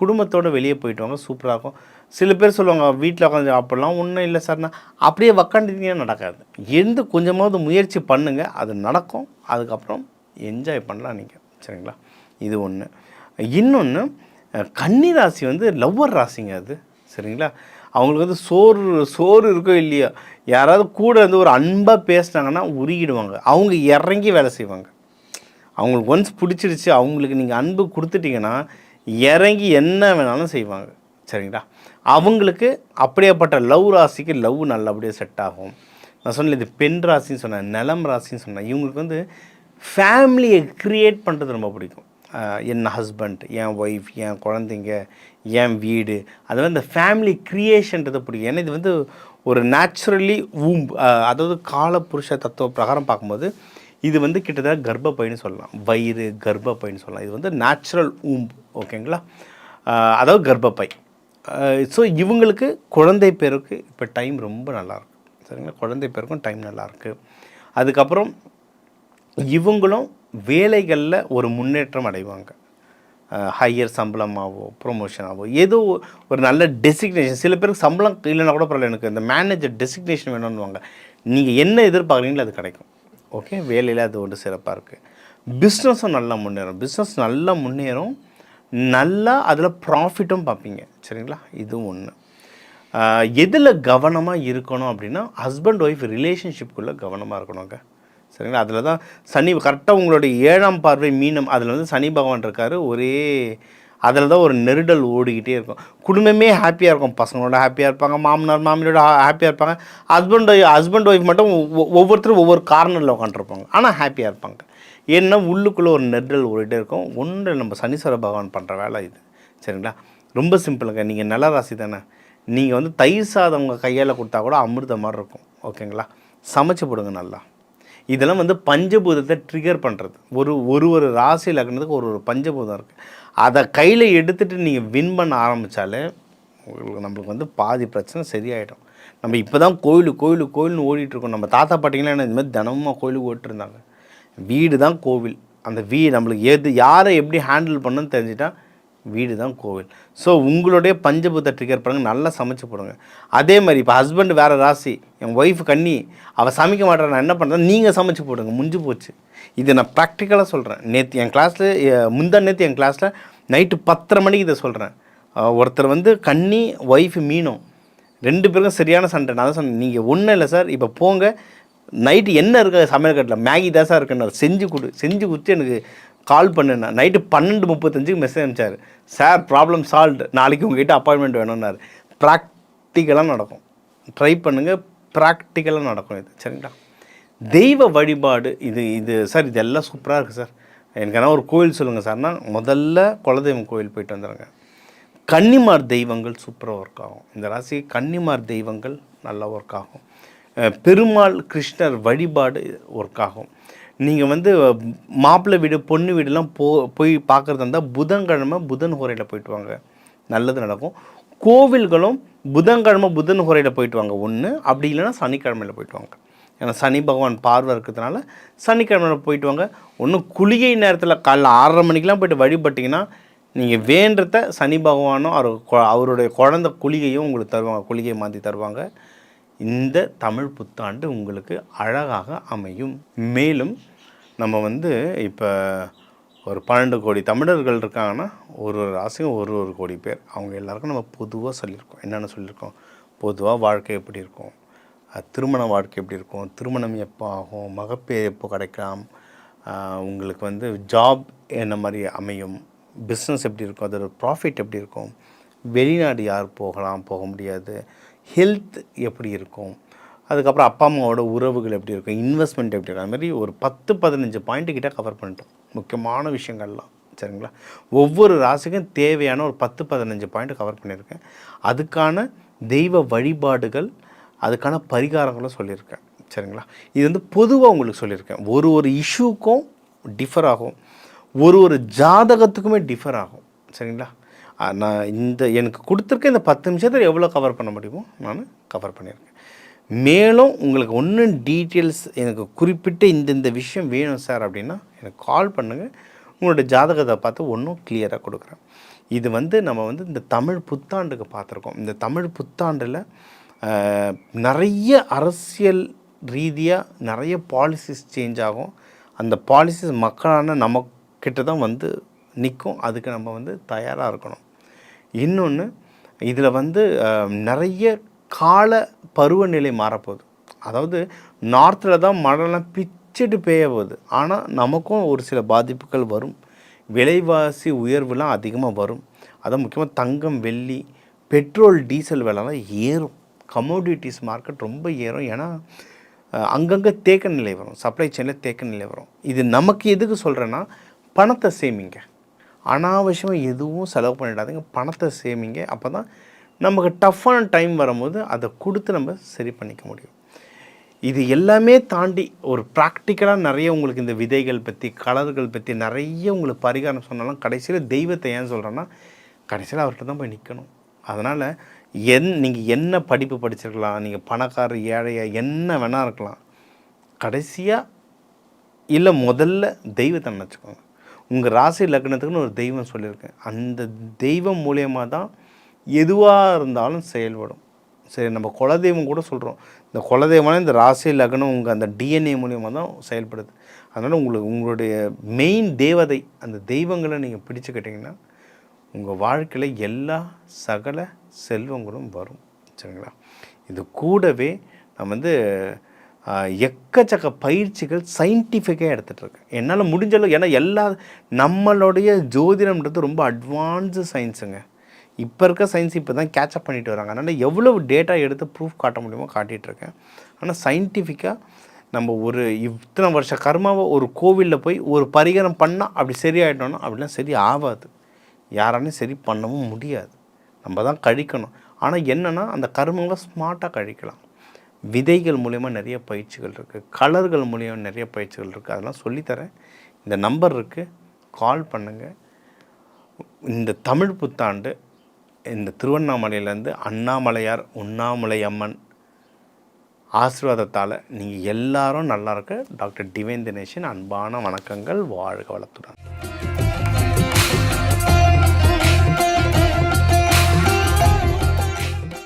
E: குடும்பத்தோடு வெளியே போயிட்டு வாங்க, சூப்பராக இருக்கும். சில பேர் சொல்லுவாங்க வீட்டில் உட்காந்து அப்படிலாம் ஒன்றும் இல்லை சார்னா, அப்படியே உக்காந்துட்டீங்கன்னா நடக்காது. எந்த கொஞ்சமாவது முயற்சி பண்ணுங்கள், அது நடக்கும். அதுக்கப்புறம் என்ஜாய் பண்ணலாம் நீங்கள், சரிங்களா? இது ஒன்று. இன்னொன்று, கன்னிராசி வந்து லவ்வர் ராசிங்க அது, சரிங்களா? அவங்களுக்கு வந்து சோறு இருக்கோ இல்லையோ, யாராவது கூட வந்து ஒரு அன்பாக பேசினாங்கன்னா உருகிடுவாங்க. அவங்க இறங்கி வேலை செய்வாங்க. அவங்களுக்கு ஒன்ஸ் பிடிச்சிருச்சு, அவங்களுக்கு நீங்கள் அன்பு கொடுத்துட்டிங்கன்னா இறங்கி என்ன வேணாலும் செய்வாங்க, சரிங்களா? அவங்களுக்கு அப்படியேப்பட்ட லவ் ராசிக்கு லவ் நல்லபடியாக செட் ஆகும். நான் சொன்னேன் இது பெண் ராசின்னு சொன்னேன், நிலம் ராசின்னு சொன்னேன். இவங்களுக்கு வந்து ஃபேமிலியை க்ரியேட் பண்ணுறது ரொம்ப பிடிக்கும். என் ஹஸ்பண்ட், என் ஒய்ஃப், என் குழந்தைங்க, என் வீடு, அதெல்லாம் இந்த ஃபேமிலி க்ரியேஷன்றது பிடிக்கும். ஏன்னா இது வந்து ஒரு நேச்சுரலி அதாவது காலப்புருஷ தத்துவ பிரகாரம் பார்க்கும்போது இது வந்து கிட்டத்தட்ட கர்ப்பப்பைன்னு சொல்லலாம், வயிறு கர்ப்பப்பைன்னு சொல்லலாம். இது வந்து நேச்சுரல் ஓகேங்களா? அதாவது கர்ப்பப்பை. ஸோ இவங்களுக்கு குழந்தை பேருக்கு இப்போ டைம் ரொம்ப நல்லாயிருக்கு, சரிங்களா? குழந்தை பேருக்கும் டைம் நல்லாயிருக்கு. அதுக்கப்புறம் இவங்களும் வேலைகளில் ஒரு முன்னேற்றம் அடைவாங்க. ஹையர் சம்பளமாகவோ ப்ரொமோஷனாகவோ ஏதோ ஒரு நல்ல டெசிக்னேஷன். சில பேருக்கு சம்பளம் இல்லைன்னா கூட பரவாயில்ல, எனக்கு இந்த மேனேஜர் டெசிக்னேஷன் வேணும்னுவாங்க. நீங்கள் என்ன எதிர்பார்க்குறீங்களோ அது கிடைக்கும். ஓகே, வேலையில் அது ஒன்று சிறப்பாக இருக்குது. பிஸ்னஸும் நல்லா முன்னேறும். பிஸ்னஸ் நல்லா முன்னேறும், நல்லா அதில் ப்ராஃபிட்டும் பார்ப்பீங்க, சரிங்களா? இதுவும் ஒன்று. எதில் கவனமாக இருக்கணும் அப்படின்னா, ஹஸ்பண்ட் ஒய்ஃப் ரிலேஷன்ஷிப்புக்குள்ளே கவனமாக இருக்கணுங்க, சரிங்களா? அதில் தான் சனி கரெக்டாக உங்களுடைய 7ஆம் பார்வை மீனம், அதில் வந்து சனி பகவான் இருக்கார். அதில் தான் ஒரு நெருடல் ஓடிக்கிட்டே இருக்கும். குடும்பமே ஹாப்பியாக இருக்கும், பசங்களோட ஹாப்பியாக இருப்பாங்க, மாமனார் மாமியோட ஹாப்பியாக இருப்பாங்க. ஹஸ்பண்ட் ஒய்ஃப் மட்டும் ஒவ்வொருத்தரும் ஒவ்வொரு கார்னரில் உட்காந்துருப்பாங்க, ஆனால் ஹாப்பியாக இருப்பாங்க. ஏன்னா உள்ளுக்குள்ளே ஒரு நெருடல் ஓடிட்டே இருக்கும். ஒன்று நம்ம சனீஸ்வர பகவான் பண்ணுற வேலை இது, சரிங்களா? ரொம்ப சிம்பிளுங்க. நீங்கள் நல்ல ராசி தானே, நீங்கள் வந்து தயிர் சாதம் உங்கள் கையால் கொடுத்தா கூட அமிர்த மாதிரி இருக்கும், ஓகேங்களா? சமைச்சு போடுங்க நல்லா. இதெல்லாம் வந்து பஞ்சபூதத்தை ட்ரிகர் பண்ணுறது. ஒரு ராசி லக்னத்துக்கு ஒரு பஞ்சபூதம் இருக்குது. அதை கையில் எடுத்துகிட்டு நீங்கள் வின் பண்ண ஆரம்பித்தாலே நம்மளுக்கு வந்து பாதி பிரச்சனை சரியாயிடும். நம்ம இப்போ தான் கோயில்னு ஓடிட்டுருக்கோம். நம்ம தாத்தா பாட்டிங்களாம் என்ன இதுமாதிரி தினமும் கோயிலுக்கு ஓடிட்டுருந்தாங்க. வீடு தான் கோவில். அந்த நம்மளுக்கு யாரை எப்படி ஹேண்டில் பண்ணணும்னு தெரிஞ்சுட்டா வீடு தான் கோவில். ஸோ உங்களுடைய பஞ்சபூத்தை ட்ரிகர் பண்ணுங்கள், நல்லா சமைச்சு போடுங்க. அதே மாதிரி இப்போ ஹஸ்பண்ட் வேறு ராசி, என் ஒய்ஃப் கன்னி, அவள் சமைக்க மாட்டேன், நான் என்ன பண்ணுறேன், நீங்கள் சமைச்சு போடுங்க, முடிஞ்சு போச்சு. இது நான் ப்ராக்டிக்கலாக சொல்கிறேன். நேற்று என் கிளாஸில் என் கிளாஸில் நைட்டு 10:30 மணிக்கு இதை சொல்கிறேன். ஒருத்தர் வந்து கன்னி, ஒய்ஃப் மீனும், 2 பேருக்கும் சரியான சண்டை. நான் தான் சொன்னேன், நீங்கள் ஒன்றும் இல்லை சார், இப்போ போங்க, நைட்டு என்ன இருக்குது சமையல் கட்டில், மேகி தான் சார் இருக்குன்னு செஞ்சு கொடுத்து எனக்கு கால் பண்ணுன்னா. நைட்டு 12:35க்கு மெசேஜ் அனுப்பிச்சார், சார் ப்ராப்ளம் சால்வ்டு, நாளைக்கு உங்கள்கிட்ட அப்பாயின்மெண்ட் வேணும்னாரு. ப்ராக்டிக்கலாக நடக்கும், ட்ரை பண்ணுங்கள், ப்ராக்டிக்கலாக நடக்கும் இது, சரிங்களா? தெய்வ வழிபாடு இது சார், இதெல்லாம் சூப்பராக இருக்குது சார், எனக்கு என்ன ஒரு கோயில் சொல்லுங்கள் சார்னா, முதல்ல குலதெய்வம் கோயில் போயிட்டு வந்துடுங்க. கன்னிமார் தெய்வங்கள் சூப்பராக ஒர்க் ஆகும். இந்த ராசி கன்னிமார் தெய்வங்கள் நல்லா ஒர்க் ஆகும். பெருமாள் கிருஷ்ணர் வழிபாடு ஒர்க் ஆகும். நீங்கள் வந்து மாப்பிள்ளை வீடு பொண்ணு வீடுலாம் போய் பார்க்குறதா இருந்தால் புதன்கிழமை புதன் ஹோரையில் போயிட்டு வாங்க, நல்லது நடக்கும். கோவில்களும் புதன் ஹோரையில் போயிட்டு வாங்க ஒன்று, அப்படி இல்லைன்னா சனிக்கிழமையில் போயிட்டு வாங்க. ஏன்னா சனி பகவான் பார்வை இருக்கிறதுனால சனிக்கிழமையில் போயிட்டு வாங்க. ஒன்றும் குளிகை நேரத்தில் காலைல 6:30 மணிக்கெலாம் போய்ட்டு வழிபட்டிங்கன்னா நீங்கள் வேண்டத்தை சனி பகவானும் அவருடைய குழந்தை குளிகையும் உங்களுக்கு தருவாங்க, குளிகையை மாற்றி தருவாங்க. இந்த தமிழ் புத்தாண்டு உங்களுக்கு அழகாக அமையும். மேலும் நம்ம வந்து இப்போ ஒரு 12 கோடி தமிழர்கள் இருக்காங்கன்னா ஒரு ராசியும் ஒரு கோடி பேர், அவங்க எல்லாருக்கும் நம்ம பொதுவாக சொல்லியிருக்கோம். என்னென்ன சொல்லியிருக்கோம்? பொதுவாக வாழ்க்கை எப்படி இருக்கும், திருமண வாழ்க்கை எப்படி இருக்கும், திருமணம் எப்போ ஆகும், மகப்பேறு எப்போ கிடைக்கலாம், உங்களுக்கு வந்து ஜாப் என்ன மாதிரி அமையும், பிஸ்னஸ் எப்படி இருக்கும், அதோட ப்ராஃபிட் எப்படி இருக்கும், வெளிநாடு யார் போகலாம் போக முடியாது, ஹெல்த் எப்படி இருக்கும், அதுக்கப்புறம் அப்பா அம்மாவோட உறவுகள் எப்படி இருக்கும், இன்வெஸ்ட்மெண்ட் எப்படி இருக்கும், அது மாதிரி ஒரு 10-15 பாயிண்ட்டுக்கிட்ட கவர் பண்ணிட்டோம், முக்கியமான விஷயங்கள்லாம், சரிங்களா? ஒவ்வொரு ராசிக்கும் தேவையான ஒரு 10-15 பாயிண்ட் கவர் பண்ணியிருக்கேன். அதுக்கான தெய்வ வழிபாடுகள், அதுக்கான பரிகாரங்களும் சொல்லியிருக்கேன், சரிங்களா? இது வந்து பொதுவாக உங்களுக்கு சொல்லியிருக்கேன். ஒரு இஷ்யூக்கும் டிஃபர் ஆகும், ஒரு ஜாதகத்துக்குமே டிஃபர் ஆகும், சரிங்களா? நான் எனக்கு கொடுத்துருக்க இந்த 10 நிமிஷத்தில் எவ்வளோ கவர் பண்ண முடியுமோ நான் கவர் பண்ணியிருக்கேன். மேலும் உங்களுக்கு ஒன்றும் டீட்டெயில்ஸ் எனக்கு குறிப்பிட்ட இந்த விஷயம் வேணும் சார் அப்படின்னா எனக்கு கால் பண்ணுங்கள். உங்களோட ஜாதகத்தை பார்த்து ஒன்றும் கிளியராக கொடுக்குறேன். இது வந்து நம்ம வந்து இந்த தமிழ் புத்தாண்டுக்கு பார்த்துருக்கோம். இந்த தமிழ் புத்தாண்டில் நிறைய அரசியல் ரீதியாக நிறைய பாலிசிஸ் சேஞ்ச் ஆகும். அந்த பாலிசிஸ் மக்களான நம்மக்கிட்ட தான் வந்து நிற்கும். அதுக்கு நம்ம வந்து தயாராக இருக்கணும். இன்னொன்று, இதில் வந்து நிறைய கால பருவநிலை மாறப்போகுது. அதாவது நார்த்தில் தான் மழைலாம் பிச்சுட்டு பெய்ய போகுது. ஆனால் நமக்கும் ஒரு சில பாதிப்புகள் வரும். விலைவாசி உயர்வுலாம் அதிகமாக வரும். அதான் முக்கியமாக தங்கம், வெள்ளி, பெட்ரோல், டீசல் விலைலாம் ஏறும். கமோடிட்டிஸ் மார்க்கெட் ரொம்ப ஏறும். ஏன்னா அங்கங்கே தேக்க நிலை வரும், சப்ளை செயினில் தேக்க நிலை வரும். இது நமக்கு எதுக்கு சொல்கிறேன்னா, பணத்தை சேமிங்க. அனாவசியமாக எதுவும் செலவு பண்ணிடாதீங்க, பணத்தை சேமிங்க. அப்போ தான் நமக்கு டஃப்பான டைம் வரும்போது அதை கொடுத்து நம்ம சரி பண்ணிக்க முடியும். இது எல்லாமே தாண்டி ஒரு ப்ராக்டிக்கலாக நிறைய உங்களுக்கு இந்த விதைகள் பற்றி, கலர்கள் பற்றி நிறைய உங்களுக்கு பரிகாரம் சொன்னாலும் கடைசியில் தெய்வத்தை ஏன் சொல்கிறேன்னா, கடைசியில் அவர்கிட்ட தான் போய் நிற்கணும். அதனால் நீங்கள் என்ன படிப்பு படிச்சிருக்கலாம், நீங்கள் பணக்காரர், ஏழையாக என்ன வேணால் இருக்கலாம், கடைசியாக இல்லை முதல்ல தெய்வத்தை நினச்சிக்கோங்க. உங்கள் ராசி லக்னத்துக்குன்னு ஒரு தெய்வம் சொல்லியிருக்கேன். அந்த தெய்வம் மூலியமாக தான் எதுவாக இருந்தாலும் செயல்படும். சரி, நம்ம குலதெய்வம் கூட சொல்கிறோம். இந்த குலதெய்வம்னா இந்த ராசி லக்னம் உங்கள் அந்த டிஎன்ஏ மூலியமாக தான் செயல்படுது. அதனால் உங்களுடைய மெயின் தேவதை, அந்த தெய்வங்களை நீங்கள் பிடிச்சுக்கிட்டிங்கன்னா உங்கள் வாழ்க்கையில் எல்லா சகல செல்வங்களும் வரும். சரிங்களா? இது கூடவே நான் வந்து எக்கச்சக்க பயிற்சிகள் சயின்டிஃபிக்காக எடுத்துகிட்ருக்கேன். என்னால் முடிஞ்சளவு. ஏன்னா நம்மளுடைய ஜோதிடம்ன்றது ரொம்ப அட்வான்ஸு சயின்ஸுங்க. இப்போ இருக்க சயின்ஸ் இப்போ தான் கேட்சப் பண்ணிட்டு வராங்க. அதனால் எவ்வளவு டேட்டா எடுத்து ப்ரூஃப் காட்ட முடியுமோ காட்டிகிட்ருக்கேன். ஆனால் சயின்டிஃபிக்காக நம்ம ஒரு இத்தனை வருஷ கர்மாவை ஒரு கோவிலில் போய் ஒரு பரிகாரம் பண்ணால் அப்படி சரியாயிட்டோன்னா அப்படிலாம் சரி ஆகாது. யாராலையும் சரி பண்ணவும் முடியாது. நம்ம தான் கழிக்கணும். ஆனால் என்னென்னா அந்த கர்மாவை ஸ்மார்ட்டாக கழிக்கலாம். விதைகள் மூலயமா நிறைய பயிற்சிகள் இருக்குது, கலர்கள் மூலியமாக நிறைய பயிற்சிகள் இருக்குது. அதெல்லாம் சொல்லித்தரேன். இந்த நம்பர் இருக்குது, கால் பண்ணுங்கள். இந்த தமிழ் புத்தாண்டு இந்த திருவண்ணாமலையிலேருந்து அண்ணாமலையார், உண்ணாமலை அம்மன் ஆசீர்வாதத்தால் நீங்கள் எல்லாரும் நல்லா இருக்க டாக்டர் டிவைன் தினேஷின் அன்பான வணக்கங்கள். வாழ்க வளத்துடன்.